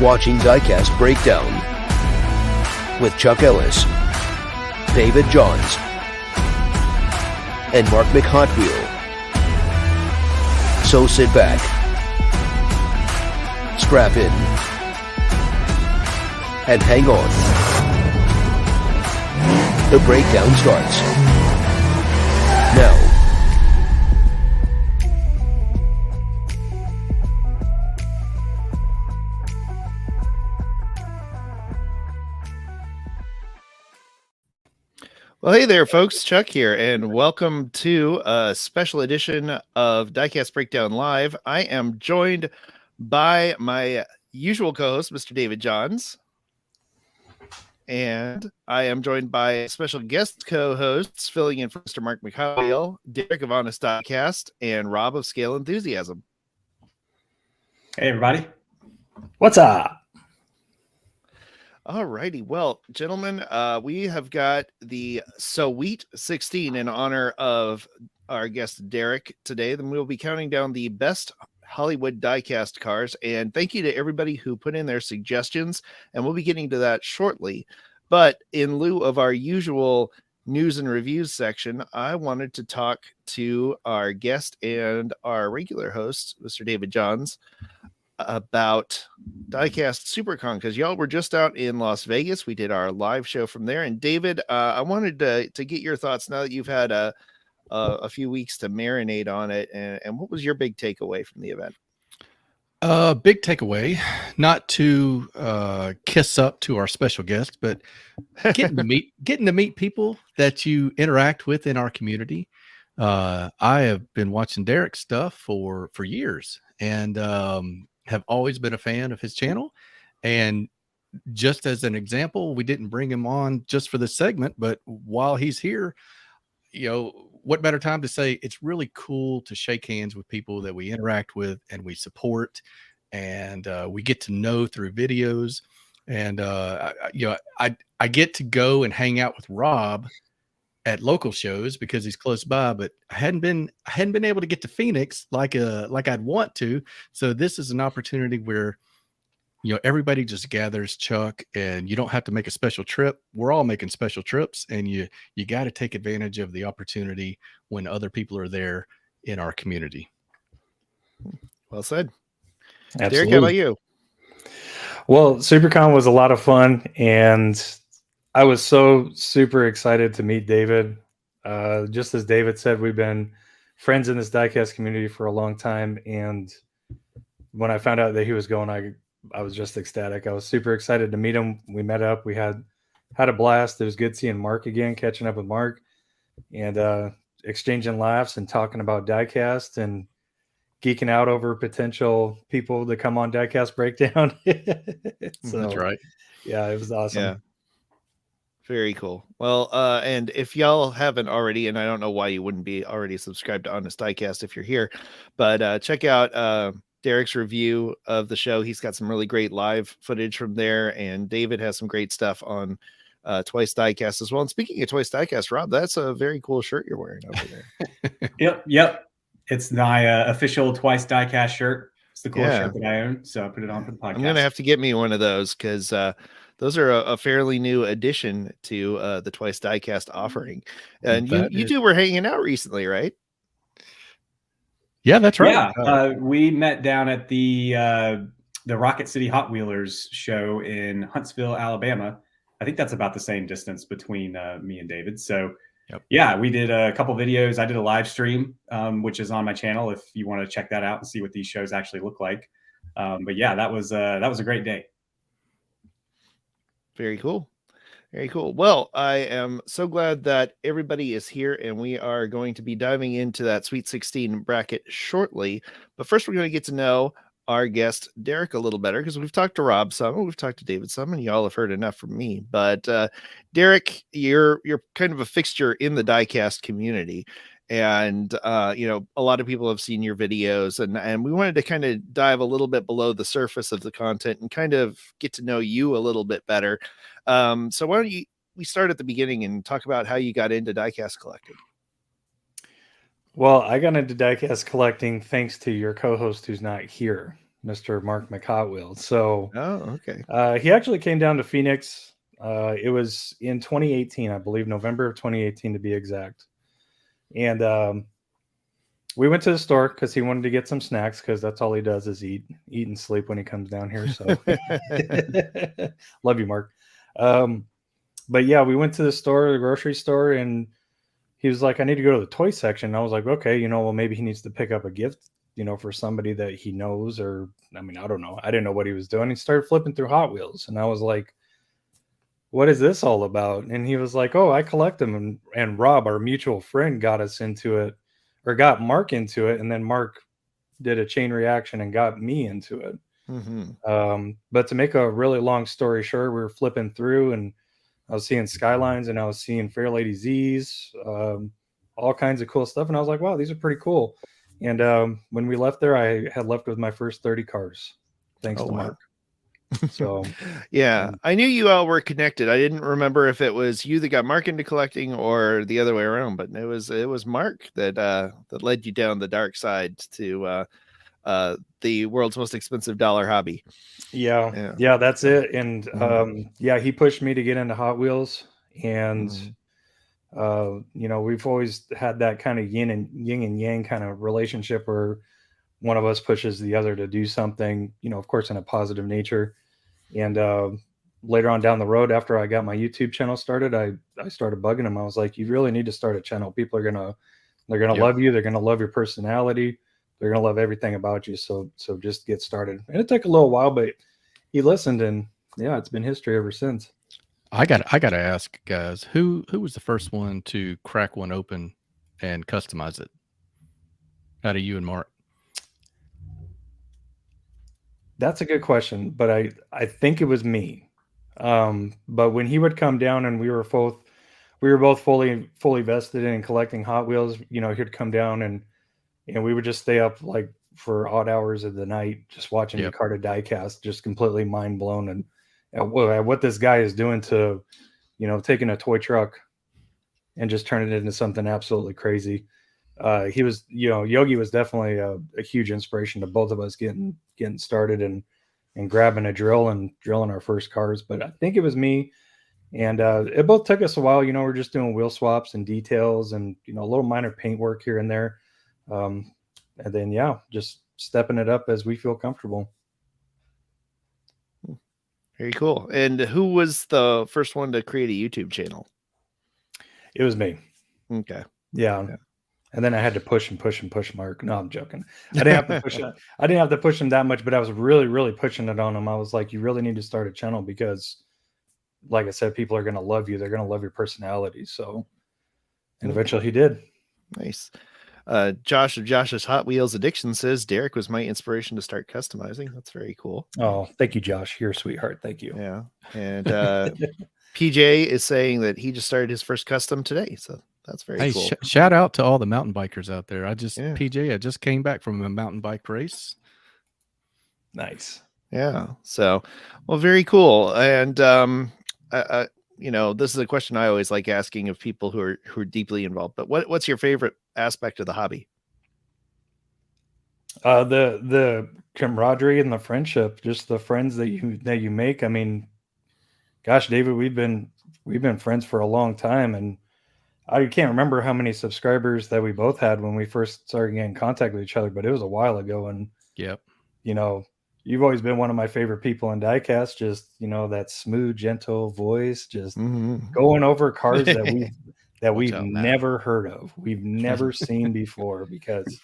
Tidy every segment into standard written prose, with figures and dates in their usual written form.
watching Diecast Breakdown with Chuck Ellis, David Johns, and Mark McHotwheel. So sit back, strap in, and hang on. The breakdown starts now. Well, hey there, folks. Chuck here, and welcome to a special edition of Diecast Breakdown Live. I am joined by my usual co-host, Mr. David Johns, and I am joined by special guest co-hosts filling in for Mr. Mark McHotwheel, Derek of Honest Diecast, and Rob of Scale Enthusiasm. Hey, everybody. What's up? All righty. Well, gentlemen, we have got the Sweet 16 in honor of our guest Derek today. Then we'll be counting down the best Hollywood diecast cars. And thank you to everybody who put in their suggestions. And we'll be getting to that shortly. But in lieu of our usual news and reviews section, I wanted to talk to our guest and our regular host, Mr. David Johns, about Diecast SuperCon, because y'all were just out in Las Vegas. We did our live show from there. And David, I wanted to get your thoughts now that you've had a few weeks to marinate on it. And what was your big takeaway from the event? Big takeaway, not to kiss up to our special guest, but getting to meet people that you interact with in our community. I have been watching Derek's stuff for years, and have always been a fan of his channel. And just as an example, we didn't bring him on just for this segment, but while he's here, you know, what better time to say it's really cool to shake hands with people that we interact with and we support, and we get to know through videos. And I get to go and hang out with Rob at local shows because he's close by, but I hadn't been able to get to Phoenix like I'd want to. So this is an opportunity where, you know, everybody just gathers, Chuck, and you don't have to make a special trip. We're all making special trips, and you got to take advantage of the opportunity when other people are there in our community. Well said. Absolutely. Derek, how about you? Well, SuperCon was a lot of fun, and I was so super excited to meet David. Just as David said, we've been friends in this diecast community for a long time, and when I found out that he was going, I was just ecstatic. I was super excited to meet him. We met up. We had a blast. It was good seeing Mark again, catching up with Mark, and exchanging laughs and talking about diecast and geeking out over potential people to come on Diecast Breakdown. So, that's right. Yeah, it was awesome. Yeah. Very cool. Well, and if y'all haven't already, and I don't know why you wouldn't be already subscribed to Honest Diecast if you're here, but check out Derek's review of the show. He's got some really great live footage from there, and David has some great stuff on Twice Diecast as well. And speaking of Twice Diecast, Rob, that's a very cool shirt you're wearing over there. Yep. It's my official Twice Diecast shirt. It's the coolest shirt that I own, so I put it on for the podcast. I'm gonna have to get me one of those because those are a fairly new addition to the Twice Diecast offering. And you two were hanging out recently, right? Yeah, that's right. Yeah, we met down at the Rocket City Hot Wheelers show in Huntsville, Alabama. I think that's about the same distance between me and David. So, yeah, we did a couple videos. I did a live stream, which is on my channel if you want to check that out and see what these shows actually look like. But yeah, that was a great day. Very cool. Very cool. Well, I am so glad that everybody is here, and we are going to be diving into that Sweet 16 bracket shortly. But first, we're going to get to know our guest, Derek, a little better, because we've talked to Rob some, we've talked to David some, and y'all have heard enough from me. But Derek, you're kind of a fixture in the diecast community. And, you know, a lot of people have seen your videos, and we wanted to kind of dive a little bit below the surface of the content and kind of get to know you a little bit better. So why don't we start at the beginning and talk about how you got into diecast collecting? Well, I got into diecast collecting thanks to your co-host who's not here. Mr. Mark McHotwheel. So Oh, okay. he actually came down to Phoenix. It was in 2018, I believe, November of 2018 to be exact. And we went to the store because he wanted to get some snacks because that's all he does is eat and sleep when he comes down here. So love you, Mark. But yeah, we went to the store, the grocery store, and he was like, I need to go to the toy section. And I was like, okay, well, maybe he needs to pick up a gift, for somebody that he knows, or, I don't know. I didn't know what he was doing. He started flipping through Hot Wheels, and I was like, what is this all about? And he was like, oh, I collect them. And Rob, our mutual friend, got us into it, or got Mark into it. And then Mark did a chain reaction and got me into it. But to make a really long story short, we were flipping through, and I was seeing Skylines, and I was seeing Fair Lady Z's, all kinds of cool stuff. And I was like, wow, these are pretty cool. And when we left there, I had left with my first 30 cars, thanks to Mark. So yeah, I knew you all were connected. I didn't remember if it was you that got Mark into collecting or the other way around, but it was Mark that led you down the dark side to the world's most expensive dollar hobby. Yeah, that's it. And he pushed me to get into Hot Wheels, and we've always had that kind of yin and yang kind of relationship where one of us pushes the other to do something, of course, in a positive nature. And later on down the road, after I got my YouTube channel started, I started bugging him. I was like, you really need to start a channel. People are gonna love you. They're gonna love your personality. They're gonna love everything about you. So just get started. And it took a little while, but he listened, and yeah, it's been history ever since. I gotta ask, guys, who was the first one to crack one open and customize it out of you and Mark? That's a good question, but I think it was me. But when he would come down, and we were both fully vested in collecting Hot Wheels, he'd come down, and we would just stay up like for odd hours of the night just watching Diecast Diecast, just completely mind blown and at what this guy is doing to, taking a toy truck and just turning it into something absolutely crazy. He was, Yogi was definitely a huge inspiration to both of us getting started and grabbing a drill and drilling our first cars. But I think it was me, and it both took us a while. We're just doing wheel swaps and details and a little minor paint work here and there, and then just stepping it up as we feel comfortable. Very cool. And who was the first one to create a YouTube channel? It was me. Okay. Yeah. And then I had to push Mark. No, I'm joking. I didn't have to push it. I didn't have to push him that much, but I was really, really pushing it on him. I was like, you really need to start a channel because, like I said, people are going to love you. They're going to love your personality. So, and eventually he did. Nice. Josh of Josh's Hot Wheels Addiction says Derek was my inspiration to start customizing. That's very cool. Oh, thank you, Josh. You're a sweetheart. Thank you. Yeah. And PJ is saying that he just started his first custom today. So that's very cool. Shout out to all the mountain bikers out there. I just came back from a mountain bike race. Nice. Yeah. So, well, very cool. And, this is a question I always like asking of people who are deeply involved, but what's your favorite aspect of the hobby? The camaraderie and the friendship, just the friends that you make. I mean, gosh, David, we've been friends for a long time, and I can't remember how many subscribers that we both had when we first started getting in contact with each other, but it was a while ago. And you've always been one of my favorite people in Diecast. Just that smooth, gentle voice, just going over cars that we've never heard of, we've never seen before. Because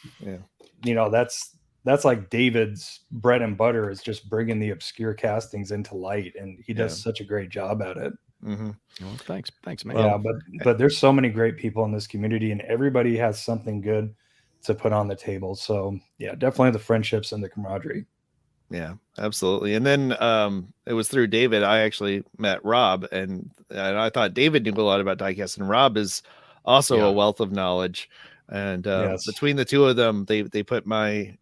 that's like David's bread and butter, is just bringing the obscure castings into light, and he does such a great job at it. Well, thanks, man. Yeah, but there's so many great people in this community, and everybody has something good to put on the table. So yeah, definitely the friendships and the camaraderie. Yeah, absolutely. And then it was through David I actually met Rob, and I thought David knew a lot about diecast, and Rob is also a wealth of knowledge. And between the two of them, they put my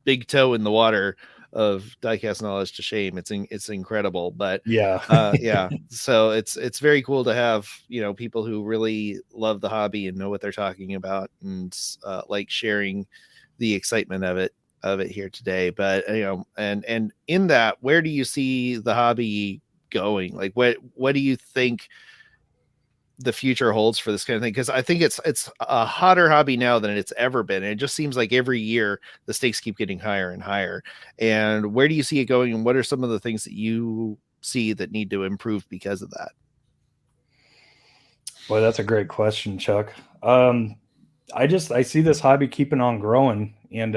big toe in the water of diecast knowledge to shame. It's incredible. But so it's very cool to have people who really love the hobby and know what they're talking about, and like sharing the excitement of it. of it here today. But and in that, where do you see the hobby going? Like, what do you think the future holds for this kind of thing? Because I think it's a hotter hobby now than it's ever been. And it just seems like every year the stakes keep getting higher and higher. And where do you see it going? And what are some of the things that you see that need to improve because of that? Boy, that's a great question, Chuck. I see this hobby keeping on growing, and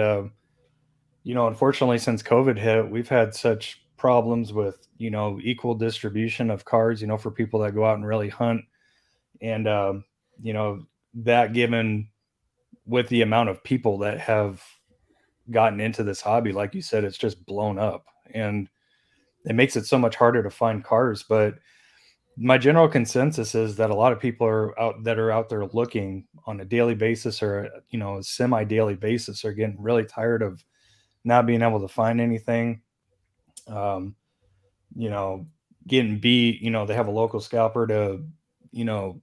unfortunately, since COVID hit, we've had such problems with equal distribution of cards, for people that go out and really hunt, and that given with the amount of people that have gotten into this hobby, like you said, it's just blown up, and it makes it so much harder to find cars. But my general consensus is that a lot of people are out there looking on a daily basis, or a semi-daily basis, are getting really tired of not being able to find anything. Getting beat. They have a local scalper to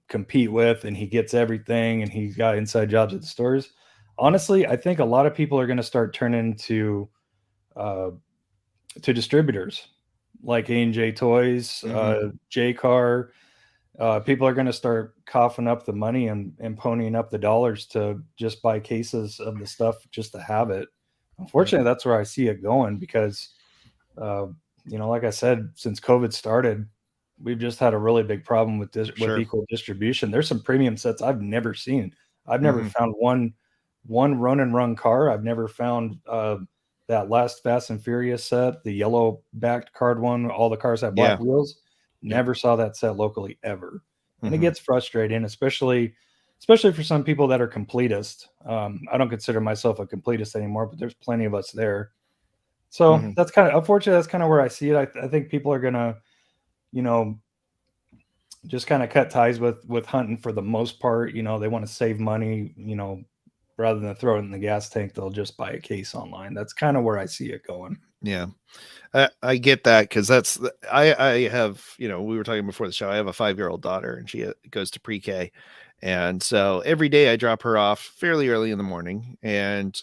compete with, and he gets everything, and he's got inside jobs at the stores. Honestly, I think a lot of people are going to start turning to distributors like A&J Toys, J-Car. People are going to start coughing up the money and ponying up the dollars to just buy cases of the stuff just to have it. Unfortunately, that's where I see it going because, like I said, since COVID started, we've just had a really big problem with with equal distribution. There's some premium sets I've never seen. I've never found one run and run car. I've never found that last Fast and Furious set, the yellow backed card one, all the cars have black wheels. Never saw that set locally ever. And it gets frustrating, especially for some people that are completists. I don't consider myself a completist anymore, but there's plenty of us there. So that's unfortunately, that's kind of where I see it. I think people are going to, just kind of cut ties with hunting for the most part. They want to save money, rather than throw it in the gas tank, they'll just buy a case online. That's kind of where I see it going. Yeah. I get that because I have, we were talking before the show, I have a 5-year-old daughter and she goes to pre-K. And so every day I drop her off fairly early in the morning, and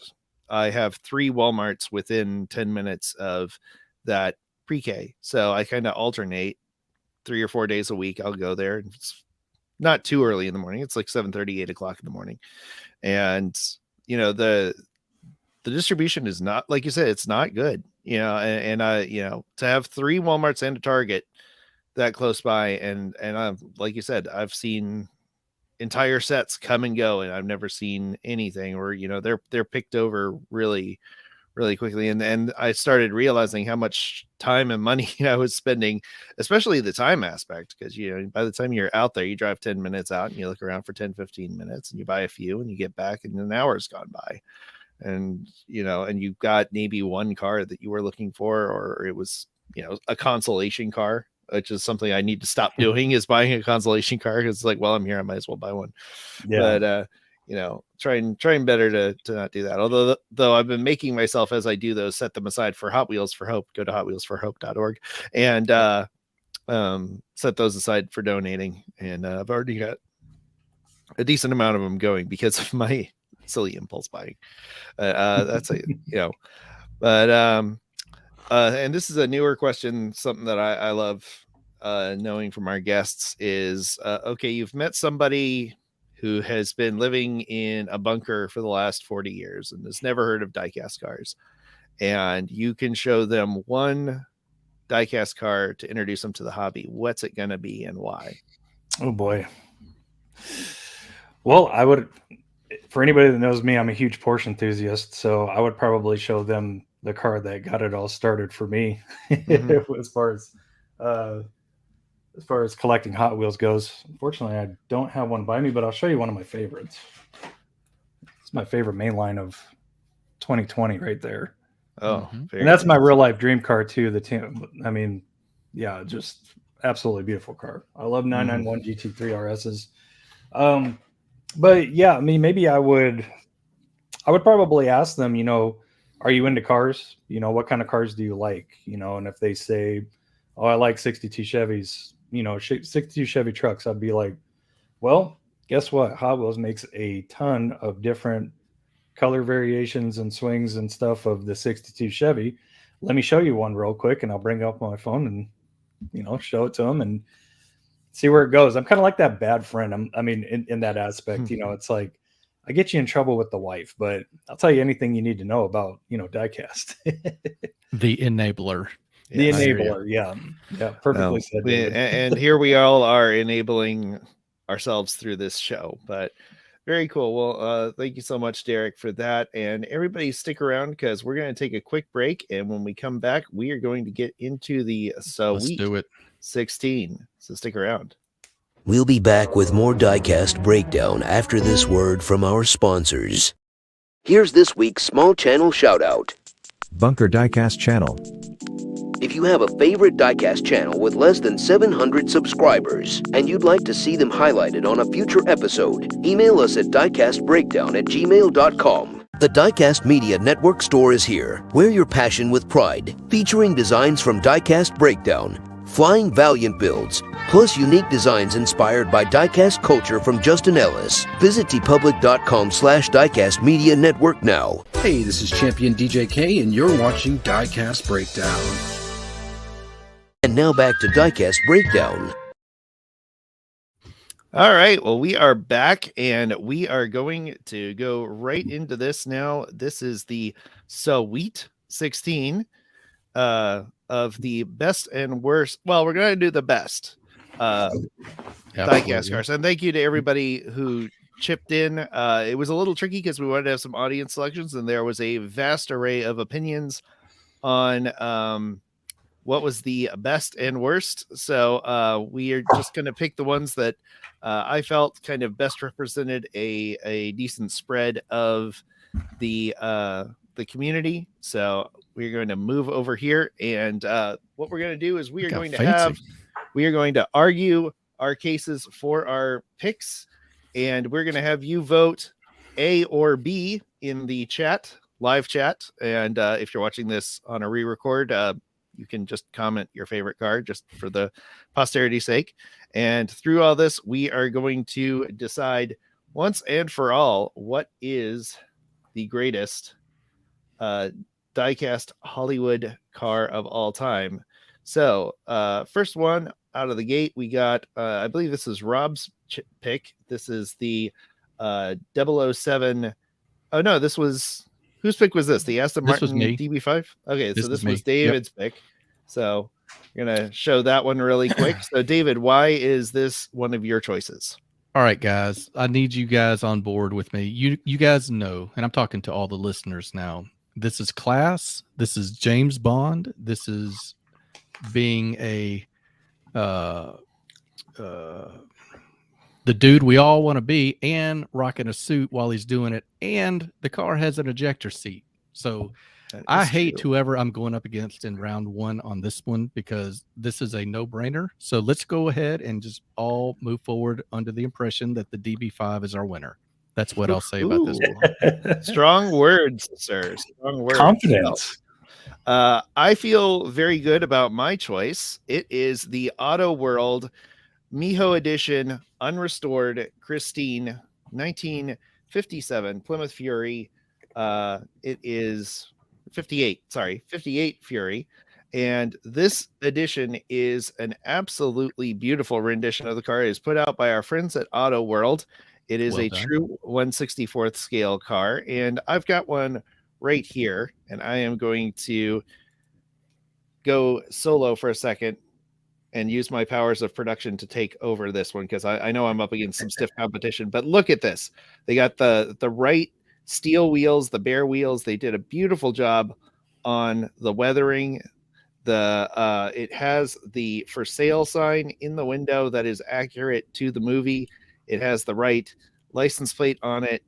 I have 3 Walmarts within 10 minutes of that pre-K. So I kind of alternate 3 or 4 days a week. I'll go there, and it's not too early in the morning. It's like 7:30, 8 o'clock in the morning. And, the distribution is not, like you said, it's not good, and I, to have 3 Walmarts and a Target that close by. And I'm, like you said, I've seen entire sets come and go, and I've never seen anything where, they're picked over really, really quickly. And I started realizing how much time and money I was spending, especially the time aspect. Cause by the time you're out there, you drive 10 minutes out and you look around for 10, 15 minutes and you buy a few and you get back and an hour's gone by. And, and you've got maybe one car that you were looking for, or it was, a consolation car, which is something I need to stop doing, is buying a consolation car. Cause it's like, well, I'm here, I might as well buy one. Yeah. But, trying better to not do that. Although though I've been making myself, as I do those, set them aside for Hot Wheels for Hope. Go to hotwheelsforhope.org and set those aside for donating. And I've already got a decent amount of them going because of my silly impulse buying. That's but and this is a newer question. Something that I love knowing from our guests is, okay, you've met somebody who has been living in a bunker for the last 40 years and has never heard of diecast cars. And you can show them one diecast car to introduce them to the hobby. What's it going to be and why? Oh boy. Well, I would, for anybody that knows me, I'm a huge Porsche enthusiast. So I would probably show them the car that got it all started for me. As far as collecting Hot Wheels goes. Unfortunately, I don't have one by me, but I'll show you one of my favorites. It's my favorite mainline of 2020 right there. Oh, and that's my real life dream car too. Just absolutely beautiful car. I love 991 GT3 RSs. But yeah, maybe I would probably ask them, are you into cars? What kind of cars do you like? And if they say, oh, I like 62 Chevys, 62 Chevy trucks, I'd be like, well, guess what? Hot Wheels makes a ton of different color variations and swings and stuff of the 62 Chevy. Let me show you one real quick, and I'll bring up my phone and, show it to them and see where it goes. I'm kind of like that bad friend. In that aspect, it's like I get you in trouble with the wife, but I'll tell you anything you need to know about, diecast. The enabler. The enabler. Yeah. Perfectly said, David. And here we all are enabling ourselves through this show, but very cool. Well, thank you so much, Derek, for that. And everybody stick around because we're going to take a quick break. And when we come back, we are going to get into the Let's do it. 16. So stick around. We'll be back with more Diecast Breakdown after this word from our sponsors. Here's this week's small channel shout out. Bunker Diecast Channel. If you have a favorite Diecast channel with less than 700 subscribers and you'd like to see them highlighted on a future episode, email us at diecastbreakdown@gmail.com. The Diecast Media Network store is here. Wear your passion with pride, featuring designs from Diecast Breakdown, flying Valiant builds, plus unique designs inspired by diecast culture from Justin Ellis. Visit tpublic.com/Diecast Media Network now. Hey, this is Champion DJ K, and you're watching Diecast Breakdown. And now back to Diecast Breakdown. All right. Well, we are back and we are going to go right into this now. This is the Sweet 16 of the best and worst. Well, we're going to do the best diecast cars. And thank you to everybody who chipped in. It was a little tricky because we wanted to have some audience selections, and there was a vast array of opinions on what was the best and worst. So we are just going to pick the ones that I felt kind of best represented a decent spread of the community. So we're going to move over here, and what we're going to do is we are going to argue our cases for our picks, and we're going to have you vote A or B in the chat, live chat. And if you're watching this on a re-record, you can just comment your favorite card just for the posterity's sake. And through all this, we are going to decide once and for all what is the greatest diecast Hollywood car of all time. So first one out of the gate, we got, I believe this is Rob's pick. This is the 007. Oh, no, this was... Whose pick was this? The Aston Martin DB5? Okay, so this was David's pick. So I'm going to show that one really quick. So, David, why is this one of your choices? All right, guys. I need you guys on board with me. You guys know, and I'm talking to all the listeners now, this is class. This is James Bond. This is being the dude we all want to be, and rocking a suit while he's doing it, and the car has an ejector seat. So I hate whoever I'm going up against in round one on this one, because this is a no-brainer. So let's go ahead and just all move forward under the impression that the DB5 is our winner. That's what I'll say about this one. Strong words, sir. Strong words. Confidence. I feel very good about my choice. It is the Auto World Miho Edition Unrestored Christine 1957 Plymouth Fury. It is 58 Fury. And this edition is an absolutely beautiful rendition of the car. It is put out by our friends at Auto World. It is a true 1/64th scale car. And I've got one right here, and I am going to go solo for a second and use my powers of production to take over this one, because I know I'm up against some stiff competition. But look at this. They got the right steel wheels, the bare wheels. They did a beautiful job on the weathering. It has the for sale sign in the window that is accurate to the movie. It has the right license plate on it.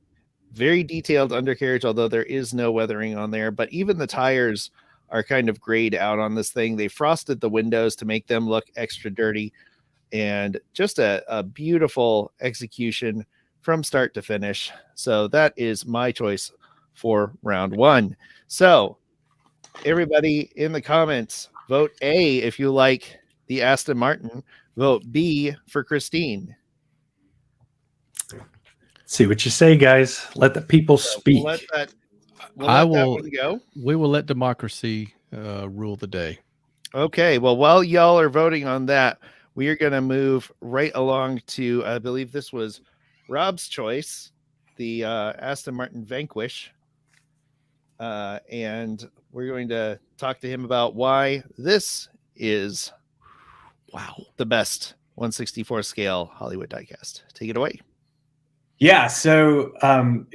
Very detailed undercarriage, although there is no weathering on there. But even the tires are kind of grayed out on this thing. They frosted the windows to make them look extra dirty. And just a beautiful execution from start to finish. So that is my choice for round one. So everybody in the comments, vote A if you like the Aston Martin. Vote B for Christine. See what you say, guys. Let the people So speak. we'll let I that will one go. We will let democracy rule the day. Okay. Well, while y'all are voting on that, we are going to move right along to, I believe this was Rob's choice, the Aston Martin Vanquish. And we're going to talk to him about why this is the best 1/64 scale Hollywood diecast. Take it away. Yeah, so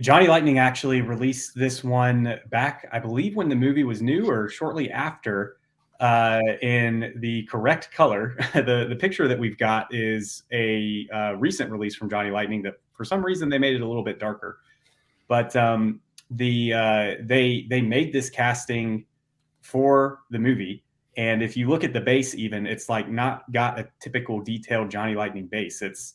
Johnny Lightning actually released this one back, I believe, when the movie was new or shortly after, in the correct color. The picture that we've got is a recent release from Johnny Lightning that for some reason they made it a little bit darker. But they made this casting for the movie. And if you look at the base, even it's like not got a typical detailed Johnny Lightning base. It's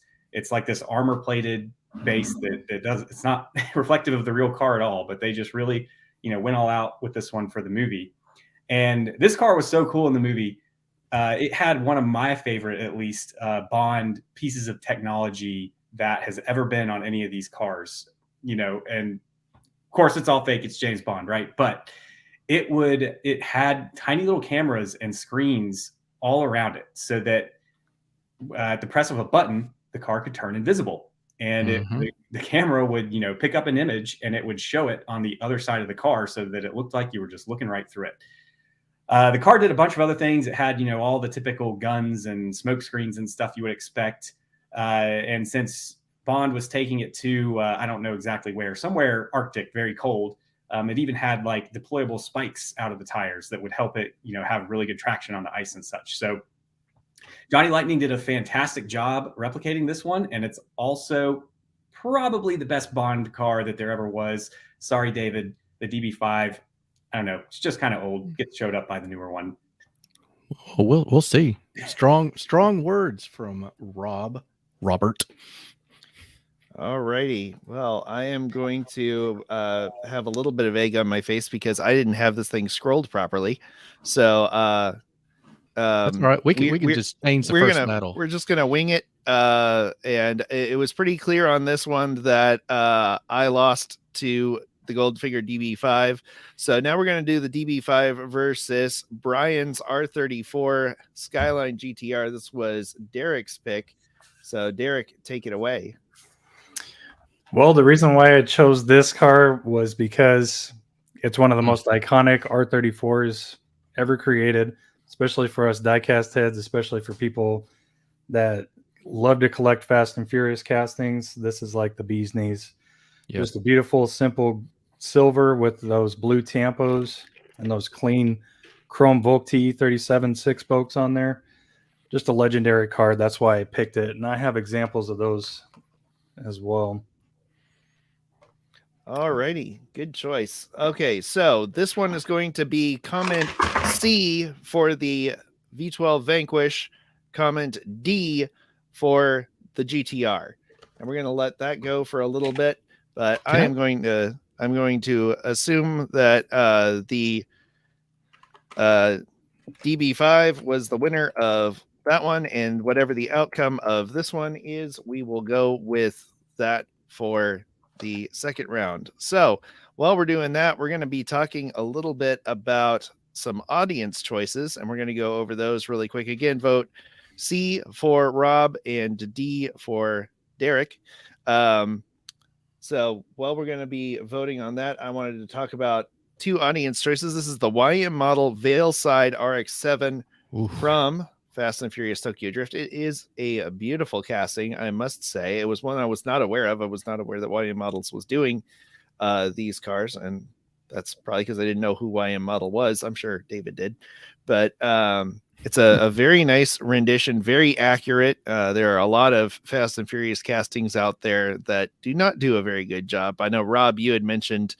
like this armor plated base that does, it's not reflective of the real car at all, but they just really, went all out with this one for the movie. And this car was so cool in the movie. It had one of my favorite, at least, Bond pieces of technology that has ever been on any of these cars, and of course it's all fake. It's James Bond, right? But it had tiny little cameras and screens all around it so that at the press of a button, the car could turn invisible. And the camera would, pick up an image and it would show it on the other side of the car so that it looked like you were just looking right through it. The car did a bunch of other things. It had, all the typical guns and smoke screens and stuff you would expect. And since Bond was taking it to, I don't know exactly where, somewhere Arctic, very cold, it even had like deployable spikes out of the tires that would help it, have really good traction on the ice and such. So Johnny Lightning did a fantastic job replicating this one, and it's also probably the best Bond car that there ever was. Sorry, David, the DB5. I don't know. It's just kind of old. Gets showed up by the newer one. Well, we'll see. Strong words from Robert. All righty. Well, I am going to have a little bit of egg on my face because I didn't have this thing scrolled properly. So that's all right. We can just change the first medal. We're just gonna wing it. And it was pretty clear on this one that I lost to the Goldfinger DB5. So now we're gonna do the DB5 versus Brian's R34 Skyline GTR. This was Derek's pick. So Derek, take it away. Well, the reason why I chose this car was because it's one of the most iconic R34s ever created, especially for us diecast heads, especially for people that love to collect Fast and Furious castings. This is like the bee's knees. Yep. Just a beautiful, simple silver with those blue tampos and those clean chrome Volk T37 six spokes on there. Just a legendary card. That's why I picked it. And I have examples of those as well. All righty. Good choice. Okay, so this one is going to be comment C for the V12 Vanquish, comment D for the GTR. And we're going to let that go for a little bit, but I'm going to assume that the DB5 was the winner of that one, and whatever the outcome of this one is, we will go with that for the second round. So while we're doing that, we're going to be talking a little bit about some audience choices, and we're going to go over those really quick. Again, vote C for Rob and D for Derek. So while we're going to be voting on that, I wanted to talk about two audience choices. This is the YM model Veilside RX-7 from Fast and Furious Tokyo Drift. It is a beautiful casting, I must say. It was one I was not aware of. I was not aware that YM Models was doing these cars, and that's probably because I didn't know who YM Model was. I'm sure David did, but it's a very nice rendition, very accurate. There are a lot of Fast and Furious castings out there that do not do a very good job. I know, Rob, you had mentioned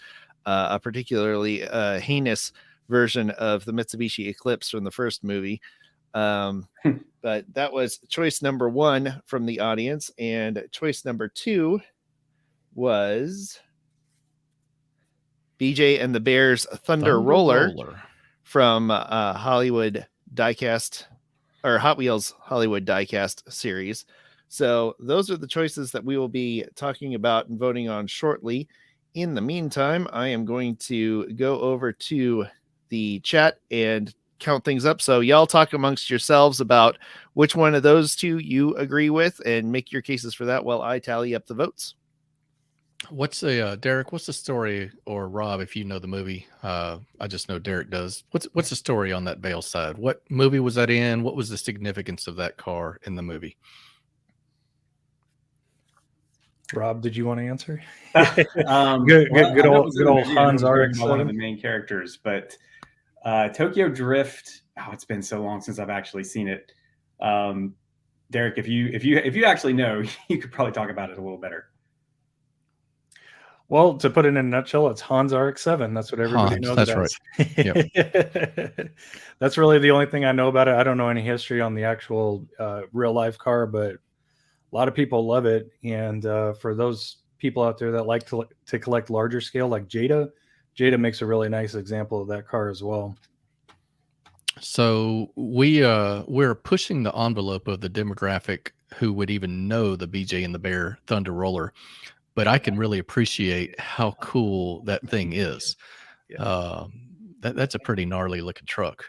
a particularly heinous version of the Mitsubishi Eclipse from the first movie. But that was choice number one from the audience, and choice number two was BJ and the Bears Thunder Roller from Hollywood Diecast, or Hot Wheels Hollywood Diecast series. So those are the choices that we will be talking about and voting on shortly. In the meantime, I am going to go over to the chat and count things up. So y'all talk amongst yourselves about which one of those two you agree with and make your cases for that while I tally up the votes. What's the Derek? What's the story, or Rob, if you know the movie? I just know Derek does. What's the story on that Veil side? What movie was that in? What was the significance of that car in the movie? Rob, did you want to answer? Good Good old Hans RX-7. One of the RX-7. main characters, but Tokyo Drift. Oh, it's been so long since I've actually seen it. Derek, if you actually know, you could probably talk about it a little better. Well, to put it in a nutshell, it's Hans RX-7. That's what everybody knows. That's it right. as. Yep. That's really the only thing I know about it. I don't know any history on the actual real life car, but a lot of people love it. And for those people out there that like to collect larger scale, like Jada makes a really nice example of that car as well. So we're pushing the envelope of the demographic who would even know the BJ and the Bear Thunder Roller, but I can really appreciate how cool that thing is. Yeah. That's a pretty gnarly looking truck.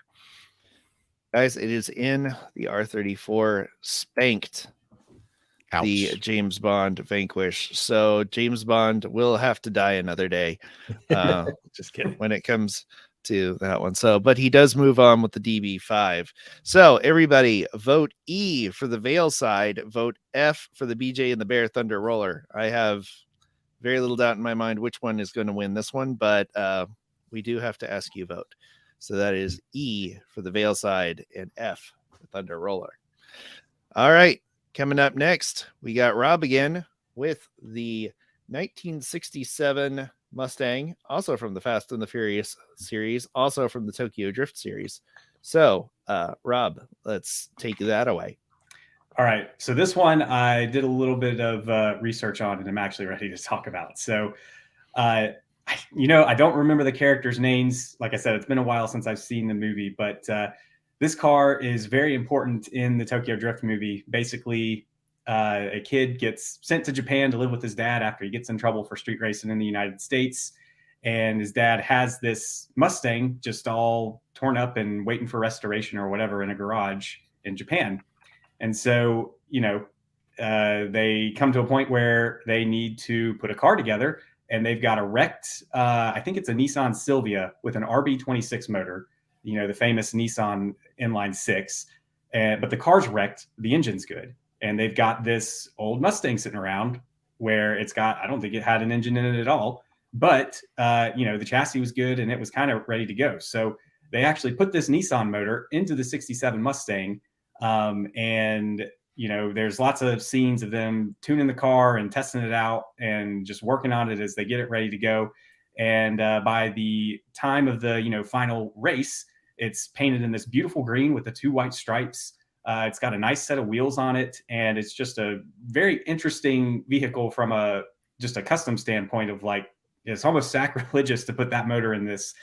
Guys, it is in the R34 spanked. Ouch. The James Bond Vanquish. So James Bond will have to die another day. Just kidding. When it comes to that one. So, but he does move on with the DB5. So everybody vote E for the Veil side, vote F for the BJ and the Bear Thunder Roller. I have very little doubt in my mind which one is going to win this one, but we do have to ask you vote. So that is E for the Veil side and F for Thunder Roller. All right. Coming up next, we got Rob again with the 1967 Mustang, also from the Fast and the Furious series, also from the Tokyo Drift series. So, Rob, let's take that away. All right. So this one I did a little bit of research on, and I'm actually ready to talk about. So, I don't remember the characters' names. Like I said, it's been a while since I've seen the movie, but this car is very important in the Tokyo Drift movie. Basically, a kid gets sent to Japan to live with his dad after he gets in trouble for street racing in the United States. And his dad has this Mustang just all torn up and waiting for restoration or whatever in a garage in Japan. And so, they come to a point where they need to put a car together, and they've got a wrecked, I think it's a Nissan Silvia with an RB26 motor, the famous Nissan inline 6. But the car's wrecked, the engine's good. And they've got this old Mustang sitting around where I don't think it had an engine in it at all, but, the chassis was good and it was kind of ready to go. So they actually put this Nissan motor into the 67 Mustang. There's lots of scenes of them tuning the car and testing it out and just working on it as they get it ready to go. And by the time of the, final race, it's painted in this beautiful green with the 2 white stripes. It's got a nice set of wheels on it, and it's just a very interesting vehicle from just a custom standpoint of it's almost sacrilegious to put that motor in this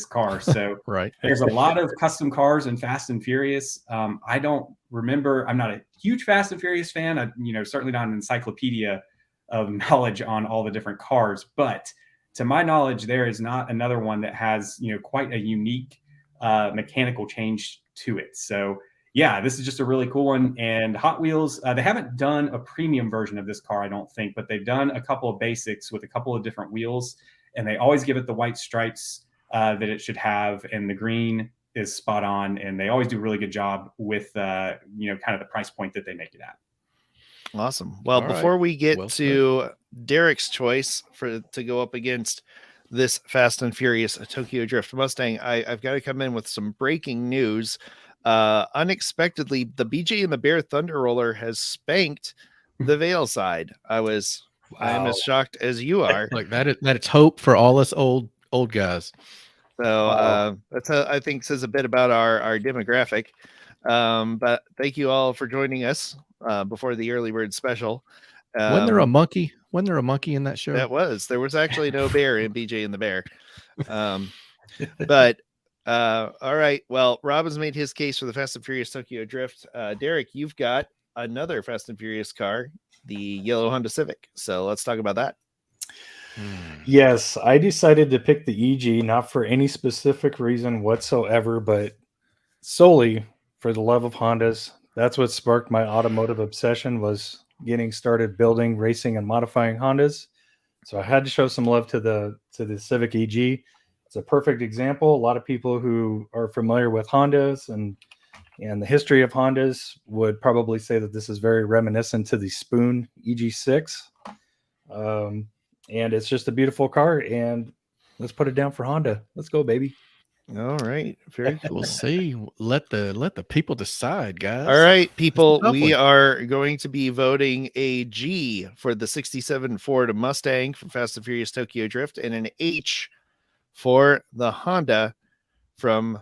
car. So right. There's a lot of custom cars in Fast and Furious. I don't remember. I'm not a huge Fast and Furious fan. Certainly not an encyclopedia of knowledge on all the different cars, but to my knowledge, there is not another one that has, quite a unique mechanical change to it. So yeah, this is just a really cool one. And Hot Wheels, they haven't done a premium version of this car, I don't think, but they've done a couple of basics with a couple of different wheels, and they always give it the white stripes that it should have, and the green is spot on, and they always do a really good job with kind of the price point that they make it at. Awesome. Well, before we get to Derek's choice to go up against this Fast and Furious Tokyo Drift Mustang, I've got to come in with some breaking news. Unexpectedly, the BJ and the Bear Thunder Roller has spanked the Veil side. I am as shocked as you are. Like that it's hope for all us old guys. So I think says a bit about our demographic. But thank you all for joining us before the early bird special. Wasn't there a monkey? Wasn't there a monkey in that show? There was actually no bear in BJ and the Bear. But all right. Well, Robin's made his case for the Fast and Furious Tokyo Drift. Derek, you've got another Fast and Furious car, the yellow Honda Civic. So let's talk about that. Yes, I decided to pick the EG not for any specific reason whatsoever, but solely for the love of Hondas. That's what sparked my automotive obsession, was getting started building, racing, and modifying Hondas. So I had to show some love to the Civic EG. It's a perfect example. A lot of people who are familiar with Hondas and the history of Hondas would probably say that this is very reminiscent to the Spoon EG6. And it's just a beautiful car, and let's put it down for Honda. Let's go, baby. All right. Very cool. We'll see. Let the people decide, guys. All right, people, tough we one. are going to be voting a G for the 67 Ford Mustang from Fast and Furious Tokyo Drift, and an H for the Honda from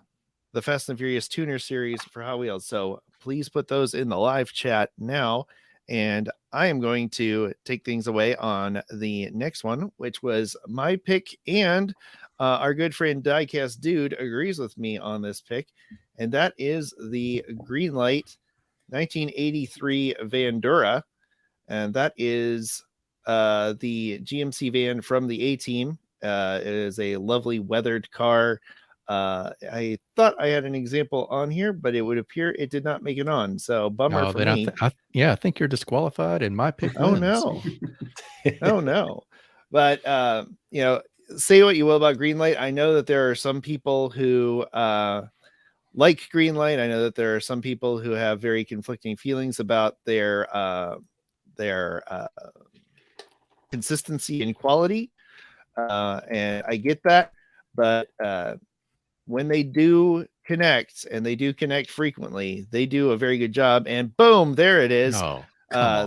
the Fast and Furious Tuner series for Hot Wheels. So please put those in the live chat now. And I am going to take things away on the next one, which was my pick. And our good friend Diecast Dude agrees with me on this pick. And that is the Greenlight 1983 Vandura. And that is the GMC van from the A-Team. It is a lovely weathered car. I thought I had an example on here, but it would appear it did not make it on. So bummer for me. I think you're disqualified, and my pick Oh wins. no. Oh no. But say what you will about Greenlight. I know that there are some people who like Greenlight. I know that there are some people who have very conflicting feelings about their consistency and quality. And I get that, but when they do connect, and they do connect frequently, they do a very good job. And boom, there it is. Oh,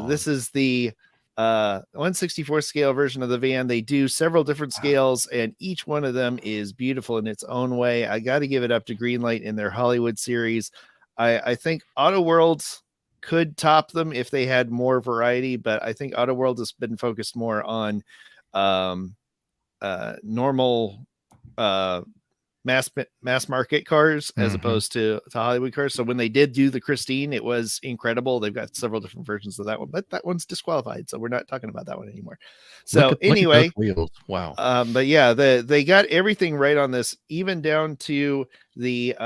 this is the 164 scale version of the van. They do several different scales, and each one of them is beautiful in its own way. I got to give it up to Greenlight in their Hollywood series. I think Auto World could top them if they had more variety, but I think Auto World has been focused more on normal mass market cars as opposed to Hollywood cars. So when they did do the Christine, it was incredible. They've got several different versions of that one, but that one's disqualified, so we're not talking about that one anymore. So anyway, look at those wheels. Wow. But yeah, they got everything right on this, even down to the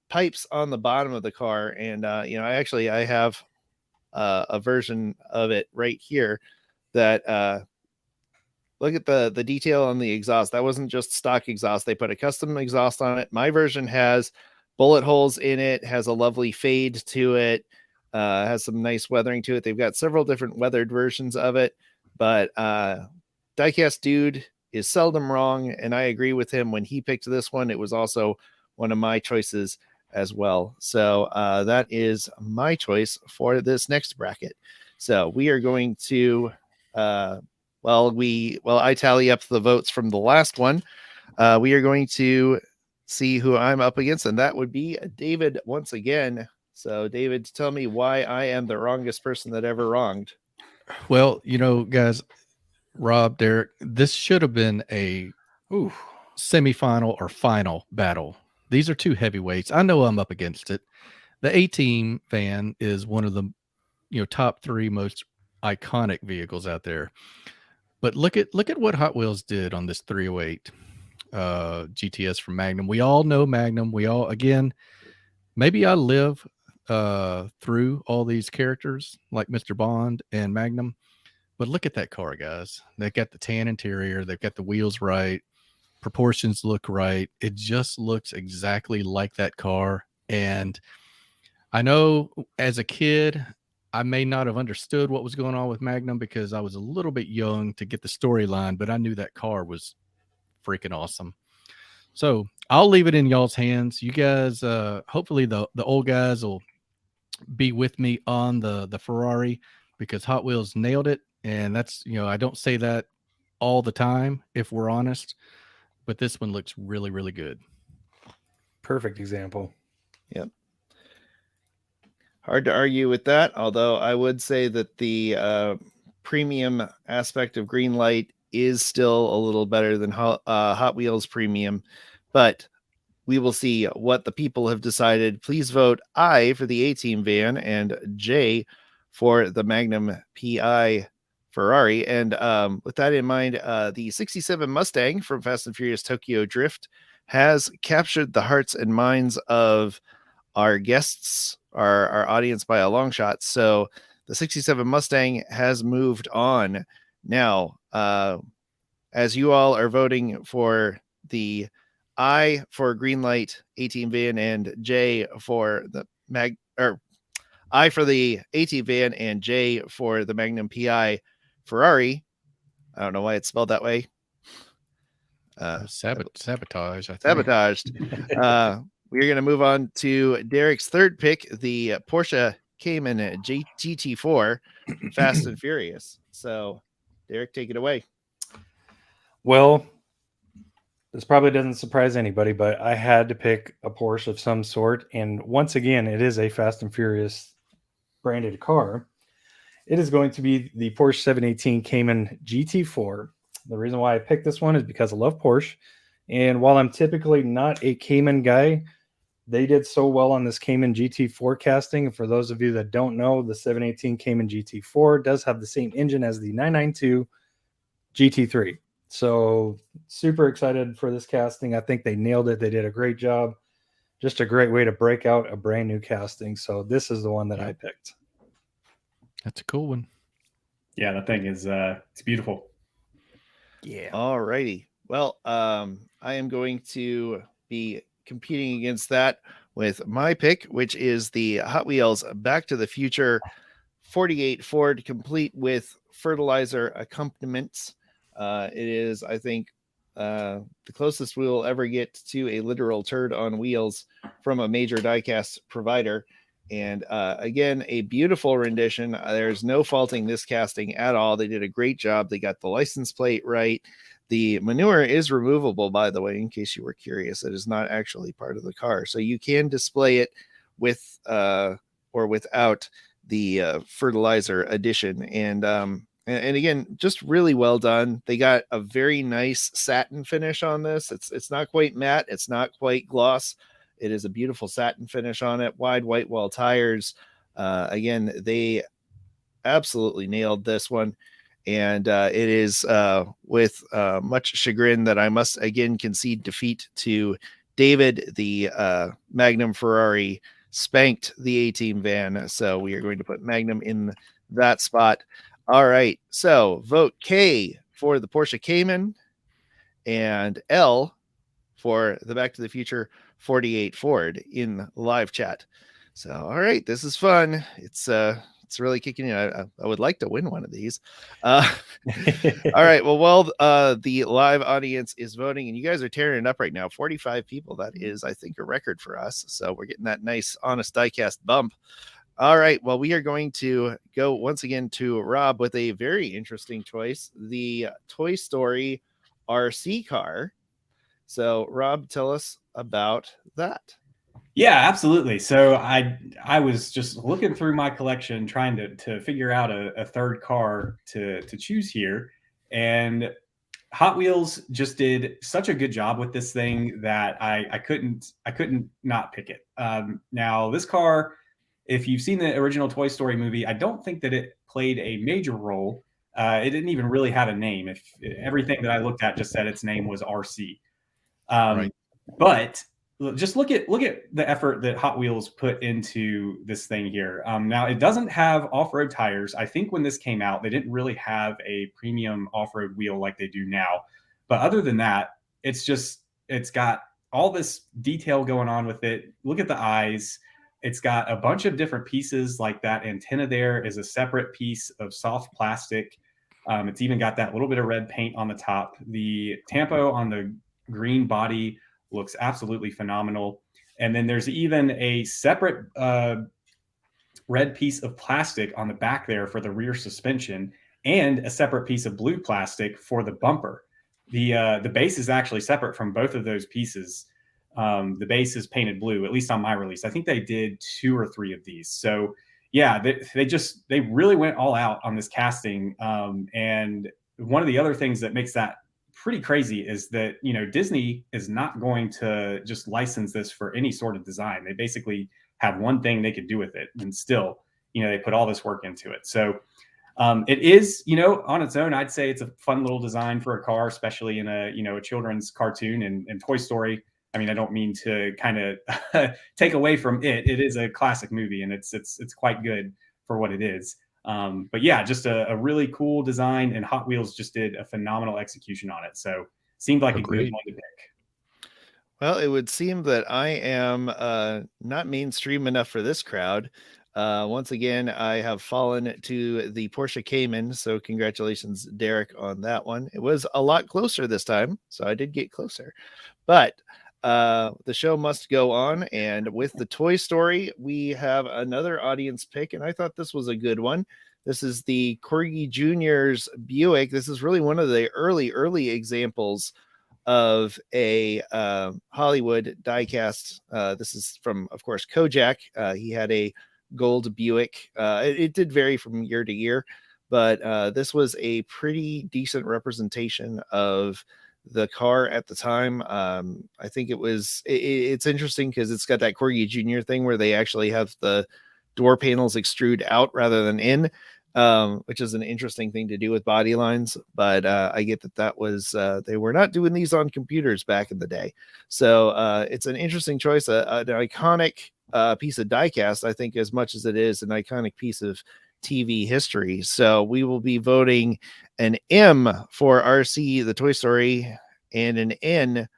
pipes on the bottom of the car. And I have a version of it right here that look at the detail on the exhaust. That wasn't just stock exhaust. They put a custom exhaust on it. My version has bullet holes in it, has a lovely fade to it, has some nice weathering to it. They've got several different weathered versions of it, but Diecast Dude is seldom wrong, and I agree with him. When he picked this one, it was also one of my choices as well. So that is my choice for this next bracket. So we are going to I tally up the votes from the last one. We are going to see who I'm up against, and that would be David once again. So, David, tell me why I am the wrongest person that ever wronged. Well, guys, Rob, Derek, this should have been a semifinal or final battle. These are two heavyweights. I know I'm up against it. The A-Team van is one of the top three most iconic vehicles out there. But look at what Hot Wheels did on this 308 GTS from Magnum. We all know Magnum. Maybe I live through all these characters like Mr. Bond and Magnum. But look at that car, guys. They got the tan interior. They've got the wheels right. Proportions look right. It just looks exactly like that car. And I know as a kid, I may not have understood what was going on with Magnum because I was a little bit young to get the storyline, but I knew that car was freaking awesome. So I'll leave it in y'all's hands. You guys, hopefully the old guys will be with me on the Ferrari, because Hot Wheels nailed it. And that's, I don't say that all the time, if we're honest, but this one looks really, really good. Perfect example. Yep. Hard to argue with that, although I would say that the premium aspect of Greenlight is still a little better than Hot Wheels premium. But we will see what the people have decided. Please vote I for the A-Team van and J for the Magnum PI Ferrari. And with that in mind, the 67 Mustang from Fast and Furious Tokyo Drift has captured the hearts and minds of our guests, our audience by a long shot. So the 67 Mustang has moved on. Now, as you all are voting for the I for Greenlight A-Team van and J for the I for the A-Team van and J for the Magnum PI Ferrari. I don't know why it's spelled that way. Sabotage. I think. Sabotaged. We're going to move on to Derek's third pick, the Porsche Cayman GT4 Fast and Furious. So, Derek, take it away. Well, this probably doesn't surprise anybody, but I had to pick a Porsche of some sort. And once again, it is a Fast and Furious branded car. It is going to be the Porsche 718 Cayman GT4. The reason why I picked this one is because I love Porsche. And while I'm typically not a Cayman guy, they did so well on this Cayman GT4 casting. For those of you that don't know, the 718 Cayman GT4 does have the same engine as the 992 GT3. So super excited for this casting. I think they nailed it. They did a great job. Just a great way to break out a brand new casting. So this is the one that I picked. That's a cool one. Yeah, that thing is it's beautiful. Yeah. All righty. Well, I am going to be competing against that with my pick, which is the Hot Wheels Back to the Future 48 Ford, complete with fertilizer accompaniments. It is, I think, the closest we will ever get to a literal turd on wheels from a major diecast provider. And again, a beautiful rendition. There's no faulting this casting at all. They did a great job. They got the license plate right. The manure is removable, by the way, in case you were curious. It is not actually part of the car. So you can display it with or without the fertilizer addition. And again, just really well done. They got a very nice satin finish on this. It's not quite matte. It's not quite gloss. It is a beautiful satin finish on it. Wide white wall tires. Again, they absolutely nailed this one. And it is with much chagrin that I must again concede defeat to David. The Magnum Ferrari spanked the A-Team van. So we are going to put Magnum in that spot. All right. So vote K for the Porsche Cayman and L for the Back to the Future 48 Ford in live chat. So, all right, this is fun. It's really kicking in. I would like to win one of these. All right. Well, the live audience is voting, and you guys are tearing it up right now. 45 people. That is, I think, a record for us. So we're getting that nice, honest diecast bump. All right. Well, we are going to go once again to Rob with a very interesting choice: the Toy Story RC car. So, Rob, tell us about that. Yeah, absolutely. So I was just looking through my collection, trying to figure out a third car to choose here, and Hot Wheels just did such a good job with this thing that I couldn't not pick it. Now this car, if you've seen the original Toy Story movie, I don't think that it played a major role. It didn't even really have a name. If everything that I looked at just said its name was RC. Right. But just look at the effort that Hot Wheels put into this thing here. Now it doesn't have off-road tires. I think when this came out, they didn't really have a premium off-road wheel like they do now. But other than that, it's got all this detail going on with it. Look at the eyes. It's got a bunch of different pieces, like that antenna there is a separate piece of soft plastic. It's even got that little bit of red paint on the top. The tampo on the green body looks absolutely phenomenal. And then there's even a separate red piece of plastic on the back there for the rear suspension, and a separate piece of blue plastic for the bumper. The base is actually separate from both of those pieces. The base is painted blue, at least on my release. I think they did 2 or 3 of these. So yeah, they really went all out on this casting. And one of the other things that makes that pretty crazy is that, Disney is not going to just license this for any sort of design. They basically have one thing they could do with it, and still, they put all this work into it. So it is, on its own, I'd say it's a fun little design for a car, especially in a children's cartoon and Toy Story. I mean, I don't mean to kind of take away from it. It is a classic movie, and it's quite good for what it is. But yeah, just a really cool design, and Hot Wheels just did a phenomenal execution on it. So seemed like a good one to pick. Well, it would seem that I am not mainstream enough for this crowd. Once again, I have fallen to the Porsche Cayman. So congratulations, Derek, on that one. It was a lot closer this time, so I did get closer. But the show must go on. And with the Toy Story, we have another audience pick. And I thought this was a good one. This is the Corgi Jr.'s Buick. This is really one of the early examples of a Hollywood diecast. This is from, of course, Kojak. He had a gold Buick. It did vary from year to year, but this was a pretty decent representation of the car at the time. I think it's interesting because it's got that Corgi Jr. thing where they actually have the door panels extrude out rather than in, which is an interesting thing to do with body lines. But I get that was they were not doing these on computers back in the day. So it's an interesting choice, an iconic piece of diecast, I think, as much as it is an iconic piece of TV history. So we will be voting an M for RC, the Toy Story, and an N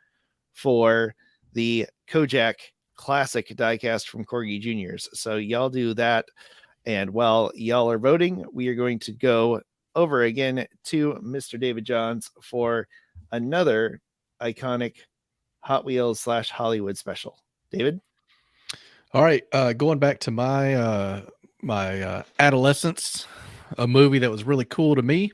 for the Kojak classic diecast from Corgi Juniors. So y'all do that. And while y'all are voting, we are going to go over again to Mr. David Johns for another iconic Hot Wheels / Hollywood special. David? All right. Going back to my my adolescence, a movie that was really cool to me.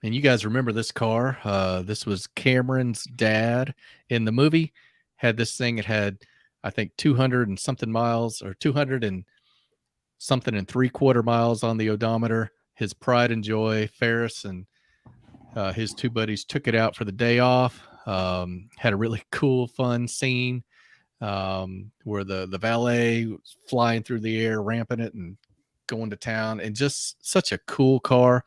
And you guys remember this car. This was Cameron's dad in the movie. Had this thing. It had, I think, 200 and something miles, or 200 and something and 3/4 miles on the odometer. His pride and joy, Ferris and his two buddies took it out for the day off. Had a really cool, fun scene where the valet was flying through the air, ramping it and going to town, and just such a cool car.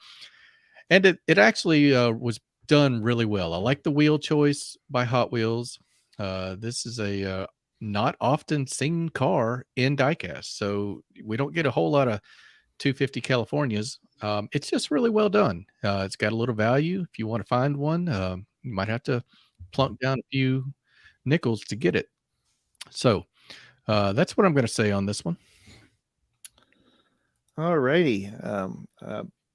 And it actually was done really well. I like the wheel choice by Hot Wheels. This is a not often seen car in diecast, so we don't get a whole lot of 250 Californias. It's just really well done. It's got a little value. If you want to find one, you might have to plunk down a few nickels to get it. So that's what I'm going to say on this one. All righty.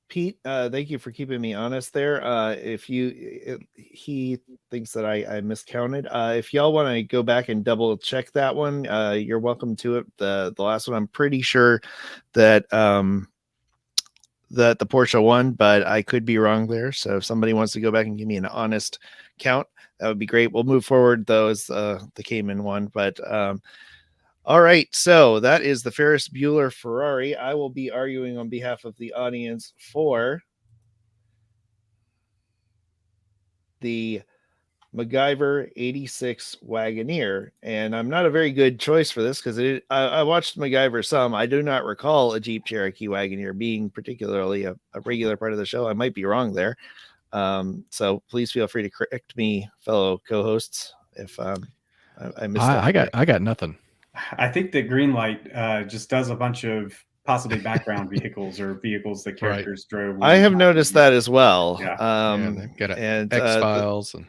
Pete, thank you for keeping me honest there. He thinks that I miscounted. If y'all want to go back and double check that one, you're welcome to it. The last one, I'm pretty sure that that the Porsche won, but I could be wrong there. So if somebody wants to go back and give me an honest count, that would be great. We'll move forward though as the Cayman one, but all right, so that is the Ferris Bueller Ferrari. I will be arguing on behalf of the audience for the MacGyver 86 Wagoneer. And I'm not a very good choice for this because I watched MacGyver some. I do not recall a Jeep Cherokee Wagoneer being particularly a regular part of the show. I might be wrong there. So please feel free to correct me, fellow co-hosts, if I missed that. I got nothing. I think that Greenlight just does a bunch of possibly background vehicles or vehicles that characters drove. I have noticed that as well. Yeah. They've got X-Files and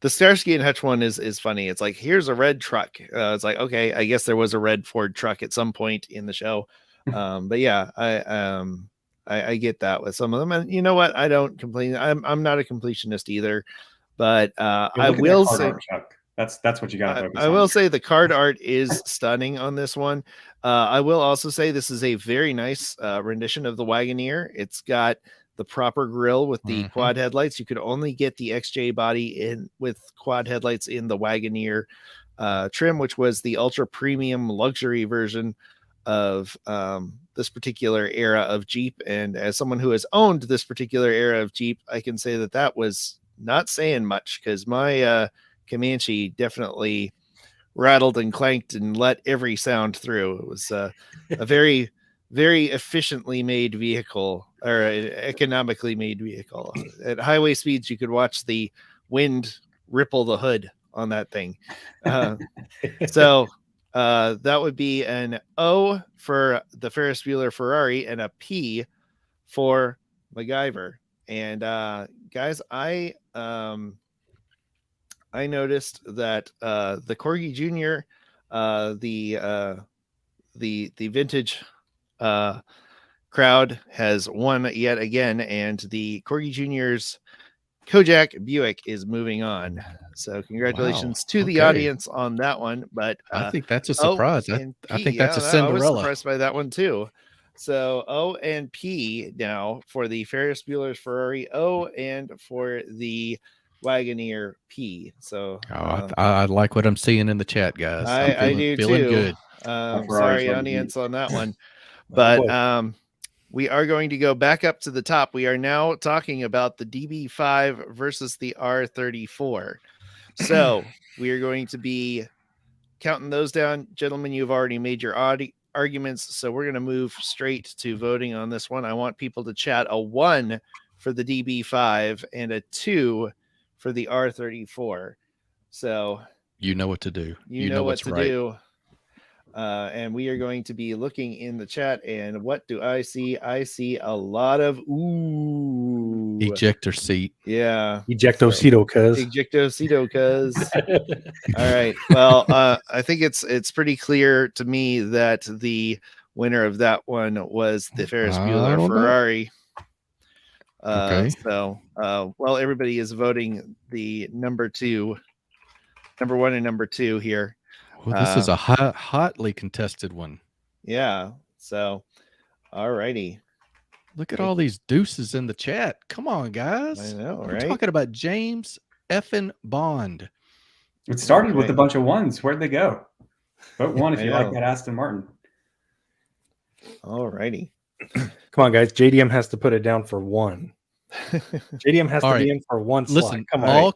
the Starsky and Hutch one is funny. It's like, here's a red truck. It's like, okay, I guess there was a red Ford truck at some point in the show. But yeah, I get that with some of them, and you know what? I don't complain. I'm not a completionist either, but I will say. That's what you got to focus on. I will say the card art is stunning on this one. I will also say this is a very nice rendition of the Wagoneer. It's got the proper grille with the quad headlights. You could only get the XJ body in with quad headlights in the Wagoneer trim, which was the ultra premium luxury version of this particular era of Jeep. And as someone who has owned this particular era of Jeep, I can say that was not saying much because my Comanche definitely rattled and clanked and let every sound through. It was a very, very efficiently made vehicle, or an economically made vehicle. At highway speeds, you could watch the wind ripple the hood on that thing. So that would be an O for the Ferris Bueller Ferrari and a P for MacGyver. And guys, I noticed that the Corgi Jr., the vintage crowd has won yet again, and the Corgi Jr.'s Kojak Buick is moving on. So congratulations to the audience on that one. But I think that's a surprise. I think that's a I was Cinderella. surprised by that one too. So O and P now for the Ferris Bueller's Ferrari O, and for the Wagoneer P. So I like what I'm seeing in the chat, guys. I do feeling too. good. Sorry, audience, on that one. But we are going to go back up to the top. We are now talking about the DB5 versus the R34. So we are going to be counting those down. Gentlemen, you've already made your arguments, so we're going to move straight to voting on this one. I want people to chat a 1 for the DB5 and a 2 for the R34. So you know what to do. You know what to do. And we are going to be looking in the chat. And what do I see? I see a lot of ejector seat. Yeah. Ejectocito, cuz. Ejectocito, cuz. All right. Well, I think it's pretty clear to me that the winner of that one was the Ferris Bueller Ferrari. Okay. So, well, everybody is voting the number 1 and number 2 here. Well, this is a hotly contested one. Yeah. So, all righty. Look at all these deuces in the chat. Come on, guys. I know, We're right? talking about James effing Bond. It started with a bunch of 1s. Where'd they go? Vote 1 if you like know. that Aston Martin. All righty. Come on, guys. JDM has to put it down for 1. JDM has to be in for 1 slot. Listen, come on. All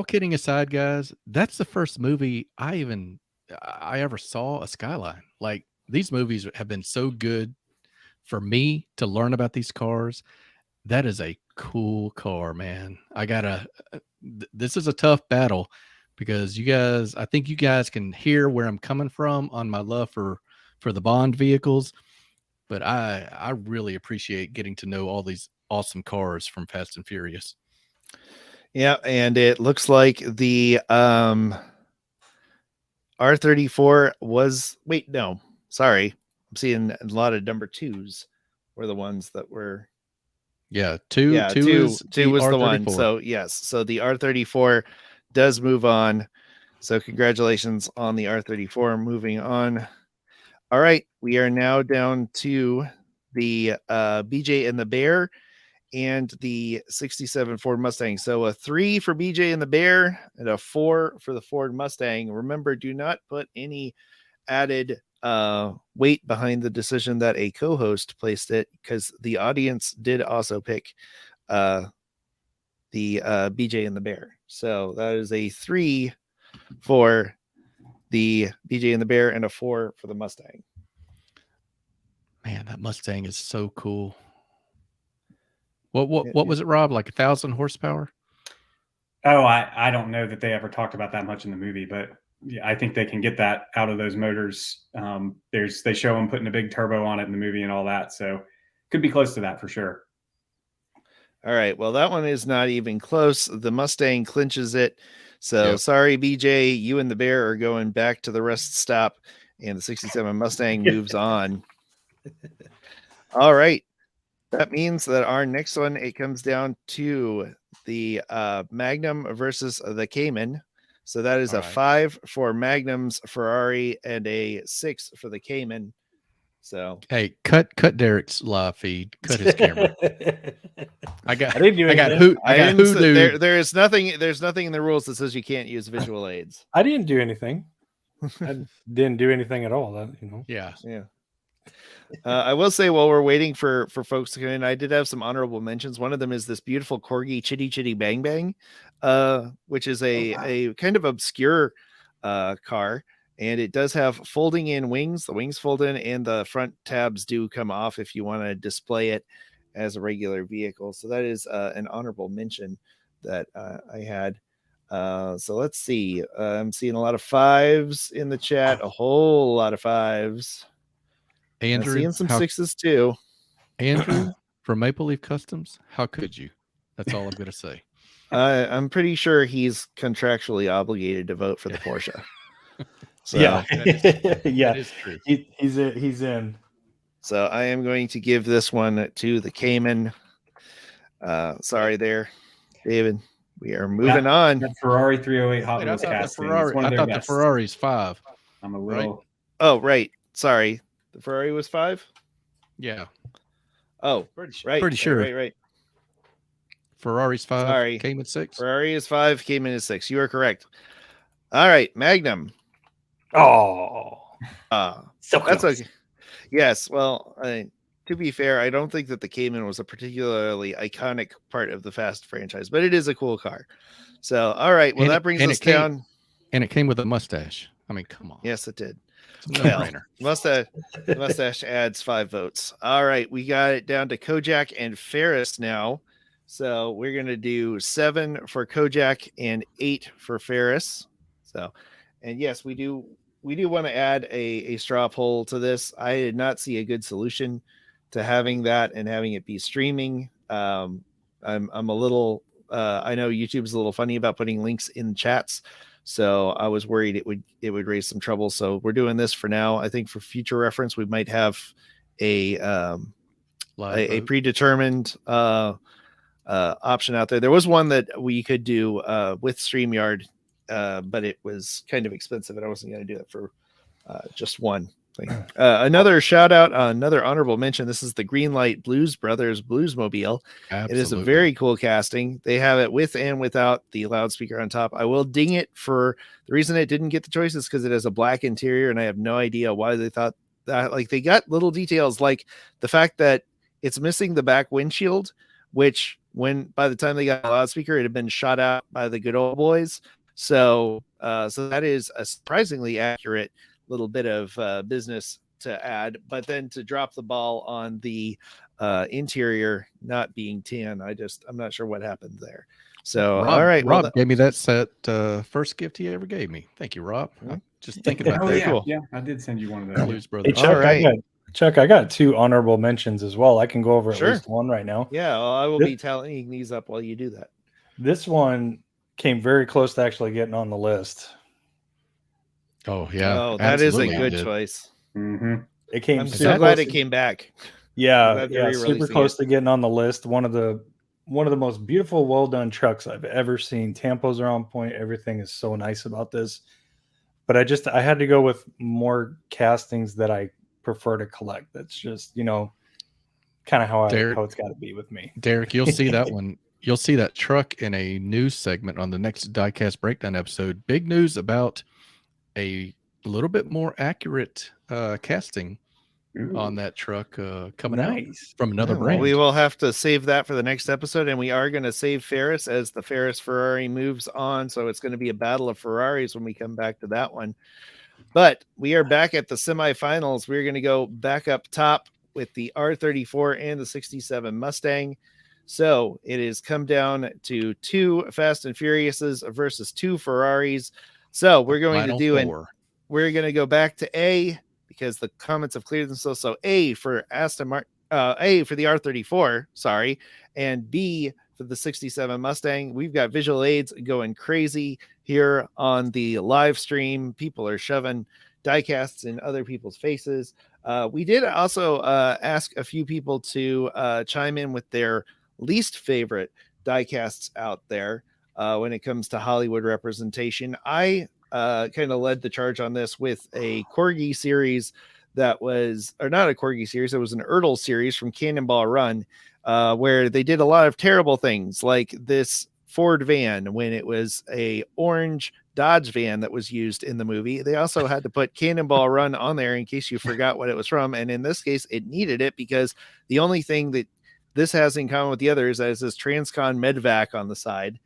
kidding aside, guys, that's the first movie I ever saw a Skyline. Like, these movies have been so good for me to learn about these cars. That is a cool car, man. This is a tough battle because I think you guys can hear where I'm coming from on my love for the Bond vehicles. But I really appreciate getting to know all these awesome cars from Fast and Furious. Yeah, and it looks like the R34 was I'm seeing a lot of number 2s were the ones that were two was the one. R34. So yes, so the R34 does move on. So congratulations on the R34 moving on. All right, we are now down to the BJ and the Bear and the 67 Ford Mustang. So a 3 for BJ and the Bear and a 4 for the Ford Mustang. Remember, do not put any added weight behind the decision that a co-host placed it, because the audience did also pick the BJ and the Bear. So that is a 3 for the BJ and the Bear and a 4 for the Mustang. Man, that Mustang is so cool. What was it, Rob? Like 1,000 horsepower? Oh, I don't know that they ever talked about that much in the movie, but yeah, I think they can get that out of those motors. They show them putting a big turbo on it in the movie and all that, so could be close to that for sure. All right, well, that one is not even close. The Mustang clinches it. So sorry, BJ, you and the Bear are going back to the rest stop, and the 67 Mustang moves on. All right. That means that our next one, it comes down to the Magnum versus the Cayman. So that is a 5 for Magnum's Ferrari and a 6 for the Cayman. So hey, cut Derek's live feed. Cut his camera. I got Hulu. There's nothing in the rules that says you can't use visual aids. I didn't do anything. I didn't do anything at all. Yeah. I will say while we're waiting for folks to come in, I did have some honorable mentions. One of them is this beautiful Corgi Chitty Chitty Bang Bang, which is a kind of obscure car. And it does have folding in wings. The wings fold in and the front tabs do come off if you want to display it as a regular vehicle. So that is an honorable mention that I had. So let's see. I'm seeing a lot of 5s in the chat, a whole lot of 5s. Andrew, I'm seeing some 6s too. Andrew from Maple Leaf Customs, how could you? That's all I'm going to say. I'm pretty sure he's contractually obligated to vote for the Porsche. So, yeah, That is true. He's in. So I am going to give this one to the Cayman. Sorry there, David. We are moving on. That Ferrari 308 Hot Wait, I Wheels thought casting. the Ferrari's 5. I'm a little. Right? Oh, right. Sorry. The Ferrari was 5? Yeah. Oh, right. Pretty sure. Right. Ferrari's 5. Sorry. Cayman 6. Ferrari is 5. Cayman is 6. You are correct. All right. Magnum. Oh, so that's close. okay. Yes. Well, to be fair, I don't think that the Cayman was a particularly iconic part of the Fast franchise, but it is a cool car. So, all right. Well, that brings us down. And it came with a mustache. I mean, come on. Yes, it did. It's a no-brainer. Mustache adds 5 votes. All right. We got it down to Kojak and Ferris now. So we're going to do 7 for Kojak and 8 for Ferris. So, and yes, we do want to add a straw poll to this. I did not see a good solution to having that and having it be streaming. I'm a little, I know YouTube's a little funny about putting links in chats. So I was worried it would raise some trouble. So we're doing this for now. I think for future reference, we might have a predetermined option out there. There was one that we could do with StreamYard, but it was kind of expensive, and I wasn't going to do it for just one thing. Another shout out, another honorable mention. This is the Greenlight Blues Brothers Bluesmobile. Absolutely. It is a very cool casting. They have it with and without the loudspeaker on top. I will ding it for the reason it didn't get the choice is because it has a black interior, and I have no idea why they thought that. Like, they got little details like the fact that it's missing the back windshield, which by the time they got a loudspeaker, it had been shot out by the good old boys. So that is a surprisingly accurate little bit of business to add, but then to drop the ball on the interior not being tan, I'm not sure what happened there. So all right, Rob gave me that set first gift he ever gave me. Thank you, Rob. I'm just thinking about that. Cool. Yeah, I did send you one of those. Blues Brothers. Hey, Chuck, All right. Chuck, I got 2 honorable mentions as well. I can go over Sure. at least one right now. Yeah, well, I will be tallying these up while you do that. This one came very close to actually getting on the list. Oh, yeah. Oh, that is a absolutely good choice. Mm-hmm. It came. I'm super so glad close it came back. Yeah, glad they're super re-releasing close it. to getting on the list. One of the most beautiful, well done trucks I've ever seen. Tampos are on point. Everything is so nice about this. But I had to go with more castings that I prefer to collect. That's just, kind of how it's got to be with me. Derek, you'll see that one. You'll see that truck in a news segment on the next Diecast Breakdown episode. Big news about a little bit more accurate casting on that truck coming out from another brand. We will have to save that for the next episode, and we are going to save Ferris as the Ferris Ferrari moves on. So it's going to be a battle of Ferraris when we come back to that one. But we are back at the semifinals. We're going to go back up top with the R34 and the 67 Mustang. So it has come down to 2 Fast and Furiouses versus 2 Ferraris. So we're going to do we're going to go back to A because the comments have cleared themselves. So A for Aston Martin, A for the R34, sorry, and B for the 67 Mustang. We've got visual aids going crazy here on the live stream. People are shoving diecasts in other people's faces. We did also ask a few people to chime in with their least favorite diecasts out there when it comes to Hollywood representation. I kind of led the charge on this with a Corgi series that was, or not a Corgi series, it was an Ertl series from Cannonball Run, where they did a lot of terrible things, like this Ford van when it was a orange Dodge van that was used in the movie. They also had to put Cannonball Run on there in case you forgot what it was from. And in this case, it needed it because the only thing that this has in common with the others is this Transcon Medvac on the side.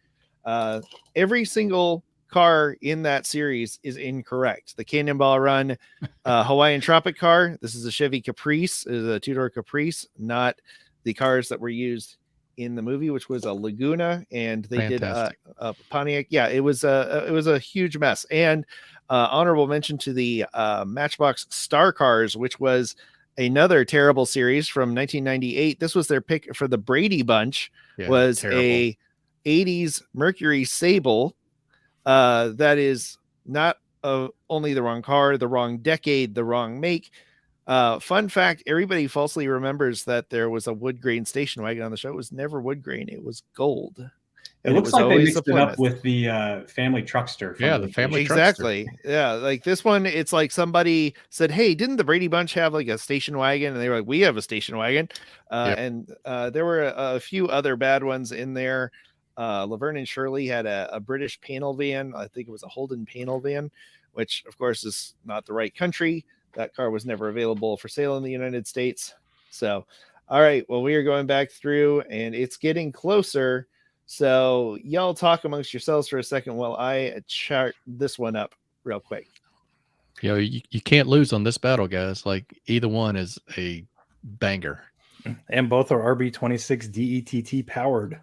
Every single car in that series is incorrect. The Cannonball Run Hawaiian Tropic car, this is a Chevy Caprice, is a two-door Caprice, not the cars that were used in the movie, which was a Laguna, and they Fantastic. did a Pontiac. Yeah, it was a huge mess. And honorable mention to the Matchbox Star Cars, which was another terrible series from 1998. This was their pick for the Brady Bunch. Yeah, was terrible. a 80s Mercury Sable that is not only the wrong car, the wrong decade, the wrong make. Fun fact, everybody falsely remembers that there was a wood grain station wagon on the show. It was never wood grain, it was gold. It looks like they mixed it up with the family truckster. Yeah, the family exactly. Yeah, like this one, it's like somebody said, "Hey, didn't the Brady Bunch have like a station wagon?" And they were like, "We have a station wagon." And there were a few other bad ones in there. Laverne and Shirley had a British panel van. I think it was a Holden panel van, which of course is not the right country. That car was never available for sale in the United States. So, all right. Well, we are going back through and it's getting closer. So y'all talk amongst yourselves for a second while I chart this one up real quick. You know, you can't lose on this battle, guys. Like either one is a banger. And both are RB26 DETT powered.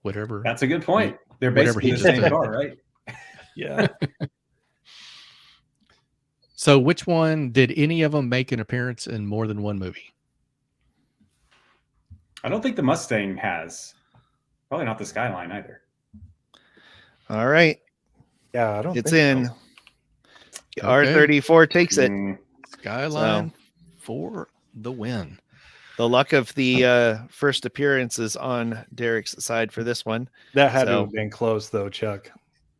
Whatever. That's a good point. They're Whatever basically the same car, right? Yeah. So which one did any of them make an appearance in more than one movie? I don't think the Mustang has. Probably not the Skyline either. All right. Yeah, I don't It's think in. so. R34 takes it. Skyline for the win. The luck of the first appearance is on Derek's side for this one. That had to have been close though, Chuck.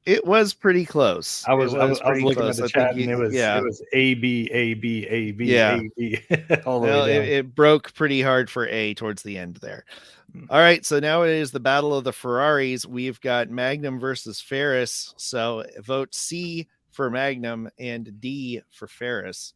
It was pretty close. I was looking close. at the chat and it was A B A B A B A B all the way down. It broke pretty hard for A towards the end there. All right, so now it is the battle of the Ferraris. We've got Magnum versus Ferris. So vote C for Magnum and D for Ferris.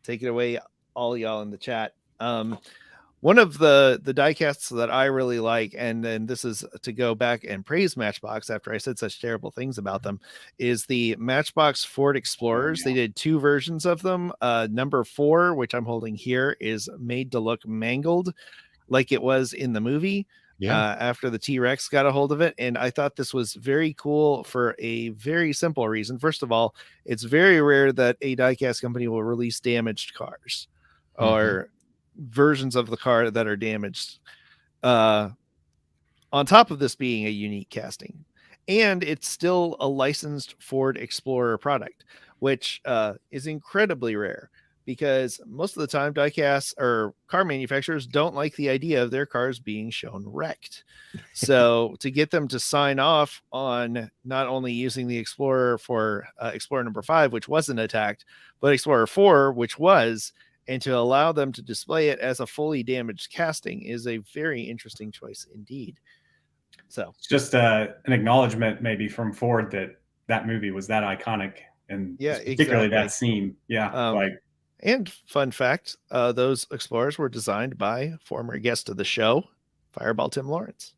Take it away, all y'all in the chat. One of the diecasts that I really like, and then this is to go back and praise Matchbox after I said such terrible things about them, is the Matchbox Ford Explorers. They did two versions of them. Number 4, which I'm holding here, is made to look mangled like it was in the movie. After the T-Rex got a hold of it. And I thought this was very cool for a very simple reason. First of all, it's very rare that a diecast company will release damaged cars or versions of the car that are damaged, on top of this being a unique casting. And it's still a licensed Ford Explorer product, which is incredibly rare because most of the time diecasts or car manufacturers don't like the idea of their cars being shown wrecked. So to get them to sign off on not only using the Explorer for Explorer number 5, which wasn't attacked, but Explorer 4, which was, and to allow them to display it as a fully damaged casting is a very interesting choice indeed. So it's just an acknowledgement maybe from Ford that movie was that iconic, and particularly that scene. And fun fact, those Explorers were designed by former guest of the show, Fireball Tim Lawrence.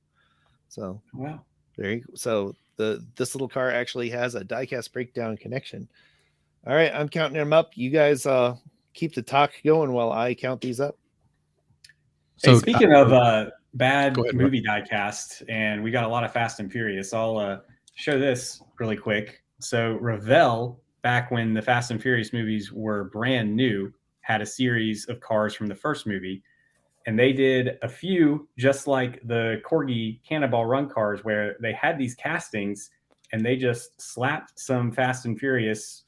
So wow, this little car actually has a diecast breakdown connection. All right, I'm counting them up. You guys keep the talk going while I count these up. So hey, speaking of bad movie diecast, and we got a lot of Fast and Furious, I'll show this really quick. So Revell, back when the Fast and Furious movies were brand new, had a series of cars from the first movie, and they did a few just like the Corgi Cannonball Run cars where they had these castings and they just slapped some Fast and Furious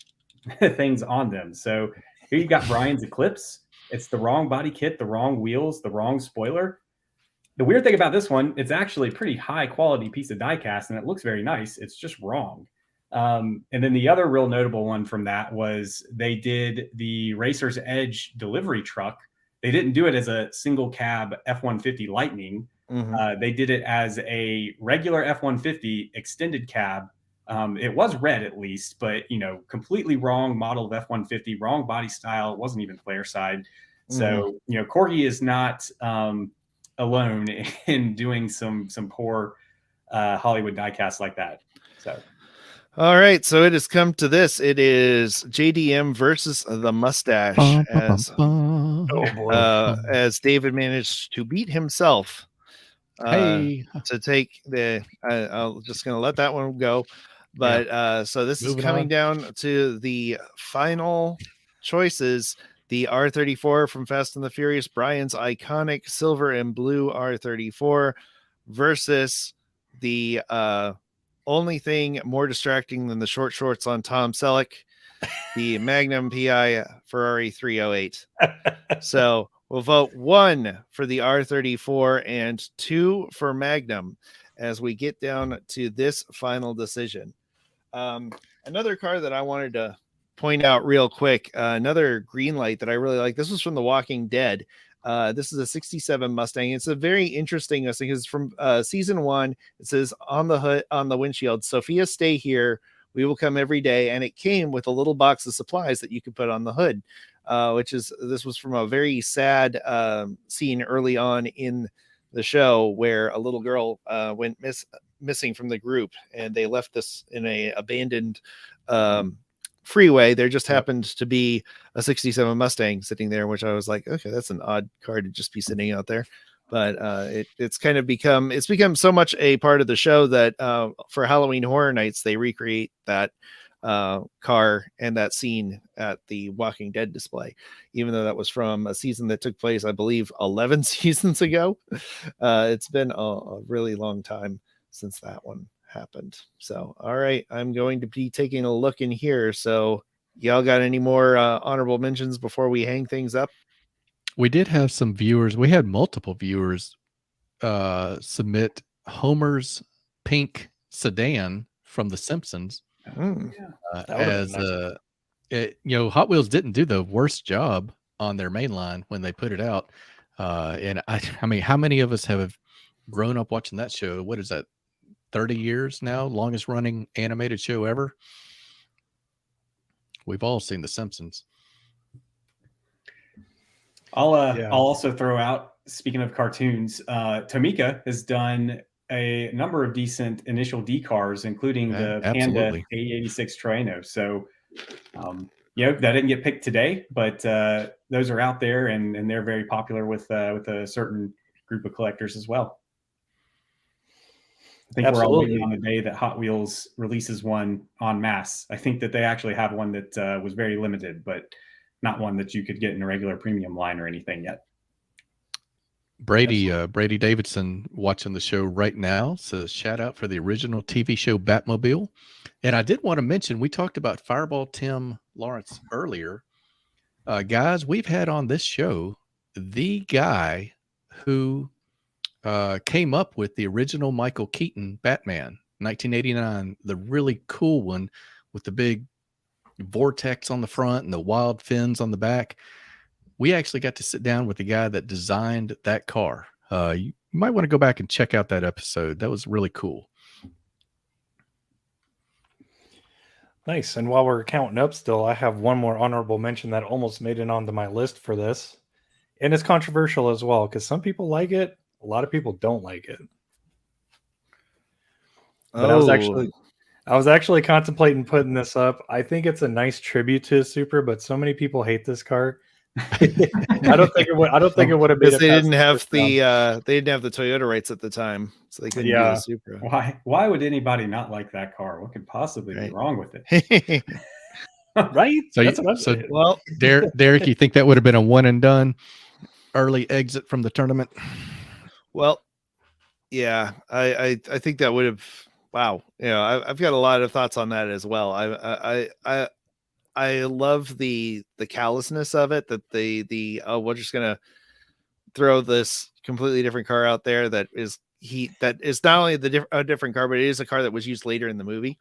things on them. So here you've got Brian's Eclipse. It's the wrong body kit, the wrong wheels, the wrong spoiler. The weird thing about this one, it's actually a pretty high quality piece of diecast and it looks very nice. It's just wrong. And then the other real notable one from that was they did the Racer's Edge delivery truck. They didn't do it as a single cab F-150 Lightning. They did it as a regular F-150 extended cab It was red at least, but completely wrong model of F-150, wrong body style. It wasn't even flare side. So Corgi is not alone in doing some poor Hollywood diecast like that. So. All right, so it has come to this. It is JDM versus the mustache, as David managed to beat himself. To take the, I'm just going to let that one go. But so this Moving is coming on. down to the final choices. The R34 from Fast and the Furious, Brian's iconic silver and blue R34 versus the only thing more distracting than the short shorts on Tom Selleck, the Magnum PI Ferrari 308. So we'll vote 1 for the R34 and 2 for Magnum as we get down to this final decision. Another car that I wanted to point out real quick, another green light that I really like. This was from The Walking Dead. This is a 67 Mustang. It's a very interesting Mustang. It's from season 1. It says on the hood, on the windshield, "Sophia, stay here. We will come every day." And it came with a little box of supplies that you could put on the hood, this was from a very sad scene early on in the show where a little girl went missing from the group, and they left this in a abandoned freeway. There just happened to be a 67 Mustang sitting there, which I was like, okay, that's an odd car to just be sitting out there. But it's kind of become so much a part of the show that for Halloween Horror Nights, they recreate that car and that scene at the Walking Dead display, even though that was from a season that took place, I believe, 11 seasons ago. It's been a really long time since that one happened. So, all right, I'm going to be taking a look in here. So y'all got any more honorable mentions before we hang things up? We did have some viewers. We had multiple viewers submit Homer's pink sedan from The Simpsons as Hot Wheels didn't do the worst job on their main line when they put it out. And I mean, how many of us have grown up watching that show? What is that? 30 years now, longest running animated show ever. We've all seen The Simpsons. I'll also throw out, speaking of cartoons, Tomica has done a number of decent initial D cars, including the Panda A86 Trueno. So, that didn't get picked today, but those are out there, and they're very popular with a certain group of collectors as well. I think we're all waiting on the day that Hot Wheels releases one en masse. I think that they actually have one that was very limited, but not one that you could get in a regular premium line or anything yet. Brady Davidson watching the show right now says, shout out for the original TV show Batmobile. And I did want to mention, we talked about Fireball Tim Lawrence earlier. Guys, we've had on this show the guy who came up with the original Michael Keaton Batman, 1989, the really cool one with the big vortex on the front and the wild fins on the back. We actually got to sit down with the guy that designed that car. You might want to go back and check out that episode. That was really cool. Nice. And while we're counting up still, I have one more honorable mention that almost made it onto my list for this. And it's controversial as well, because some people like it. A lot of people don't like it. But I was actually contemplating putting this up. I think it's a nice tribute to Supra, but so many people hate this car. I don't think it would have been. They didn't have the Toyota rights at the time, so they couldn't do the Supra. Why would anybody not like that car? What could possibly be wrong with it? Right? So, that's what I'm saying. Well, Derek, you think that would have been a one and done early exit from the tournament? Well, yeah, I think that would have. Wow, I've got a lot of thoughts on that as well. I love the callousness of it, that we're just gonna throw this completely different car out there that is not only a different car, but it is a car that was used later in the movie,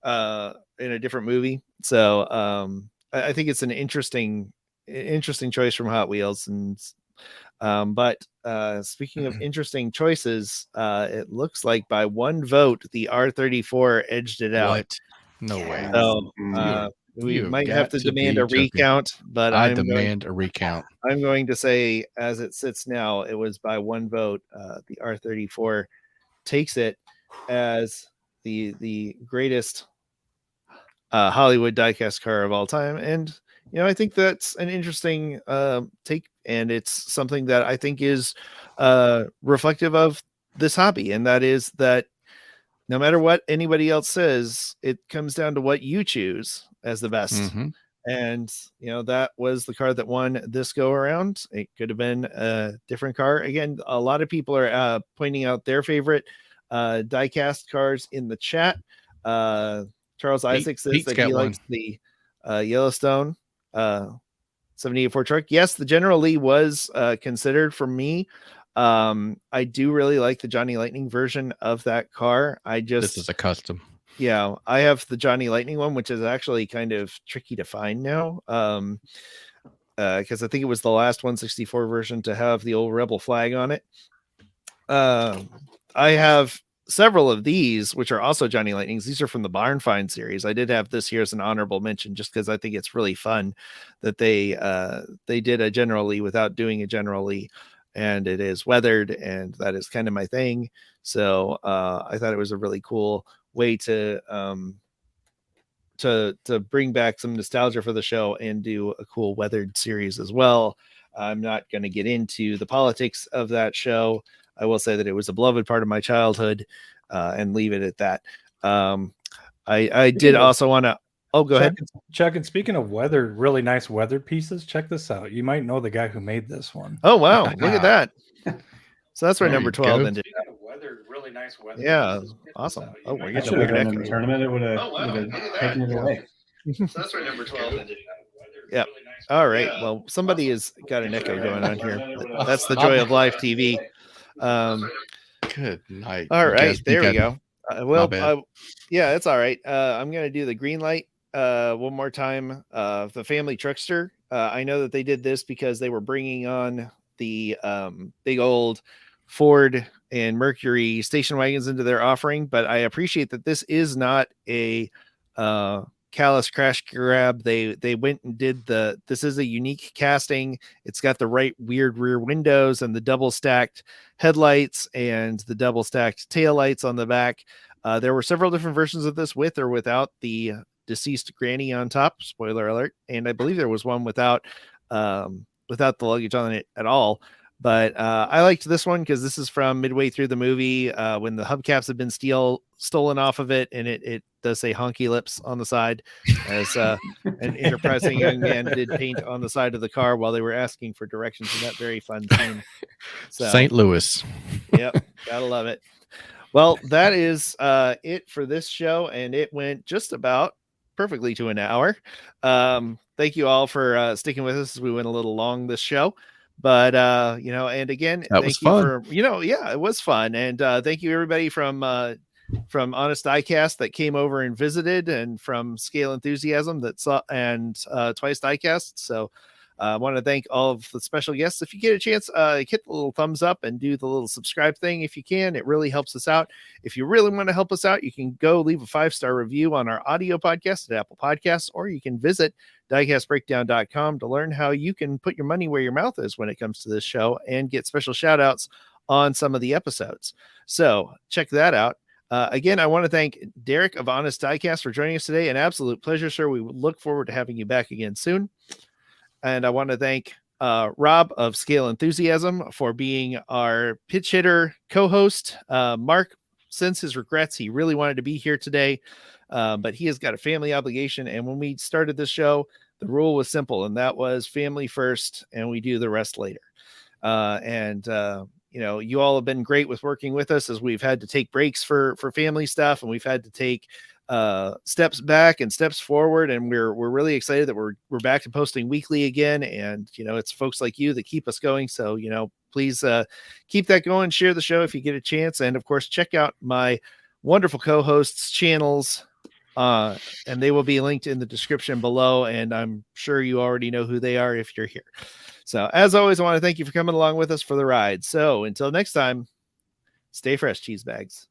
in a different movie. So I think it's an interesting choice from Hot Wheels, and But speaking of interesting choices, it looks like by one vote, the R34 edged it out. What? No way. So we You have might got have to to demand be a joking. recount, but I demand a recount. I'm going to say, as it sits now, it was by one vote. The R34 takes it as the greatest Hollywood diecast car of all time, and I think that's an interesting take, and it's something that I think is reflective of this hobby, and that is that no matter what anybody else says, it comes down to what you choose as the best. Mm-hmm. And that was the car that won this go around. It could have been a different car. Again, a lot of people are pointing out their favorite diecast cars in the chat. Charles Isaac says Pete's that got he one. likes the Yellowstone 78 truck. Yes, the General Lee was considered for me. I do really like the Johnny Lightning version of that car. This is a custom. Yeah, I have the Johnny Lightning one, which is actually kind of tricky to find now. Because I think it was the last 164 version to have the old Rebel flag on it. I have several of these, which are also Johnny Lightnings. These are from the Barn Find series. I did have this here as an honorable mention, just because I think it's really fun that they did a General Lee without doing a General Lee, and it is weathered, and that is kind of my thing. So I thought it was a really cool way to bring back some nostalgia for the show and do a cool weathered series as well. I'm not going to get into the politics of that show. I will say that it was a beloved part of my childhood, and leave it at that. I did also want to. Oh, go ahead, Chuck. And speaking of weather, really nice weather pieces. Check this out. You might know the guy who made this one. Oh wow, look at that. So that's where There number you 12 go. ended. Really nice weather. Yeah, awesome. Oh, we're I getting should a have big been in echo. the tournament. It would have taken it away. So that's where number 12 ended. Yep. All right. Well, somebody has got an echo going on here. That's the joy of live TV. Good night. All right, Guys, there we got- go. Yeah, it's all right. I'm gonna do the green light one more time. The Family Truckster. I know that they did this because they were bringing on the big old Ford and Mercury station wagons into their offering, but I appreciate that this is not a callous crash grab. They went and did this is a unique casting. It's got the right weird rear windows and the double stacked headlights and the double stacked tail lights on the back. There were several different versions of this with or without the deceased granny on top, spoiler alert, and I believe there was one without the luggage on it at all. But I liked this one because this is from midway through the movie when the hubcaps have been stolen off of it, and it does say honky lips on the side, as an enterprising young man did paint on the side of the car while they were asking for directions in that very fun scene. So, St. Louis. Yep, gotta love it. Well, that is it for this show, and it went just about perfectly to an hour. Thank you all for sticking with us as we went a little long this show. But and again, That was fun. It was fun. And thank you everybody from Honest Diecast that came over and visited, and from Scale Enthusiasm that saw, and Twice Diecast. So I want to thank all of the special guests. If you get a chance, hit the little thumbs up and do the little subscribe thing if you can. It really helps us out. If you really want to help us out, you can go leave a 5-star review on our audio podcast at Apple Podcasts, or you can visit diecastbreakdown.com to learn how you can put your money where your mouth is when it comes to this show and get special shout outs on some of the episodes. So check that out. Again, I want to thank Derek of Honest Diecast for joining us today. An absolute pleasure, sir. We look forward to having you back again soon. And I want to thank Rob of Scale Enthusiasm for being our pitch hitter co-host. Mark sends his regrets. He really wanted to be here today, but he has got a family obligation. And when we started this show, the rule was simple, and that was family first, and we do the rest later. You all have been great with working with us as we've had to take breaks for family stuff, and we've had to take steps back and steps forward, and we're really excited that we're back to posting weekly again. And it's folks like you that keep us going. So please keep that going. Share the show if you get a chance, and of course check out my wonderful co-hosts channels, and they will be linked in the description below, and I'm sure you already know who they are if you're here. So as always, I want to thank you for coming along with us for the ride. So until next time, stay fresh, cheese bags.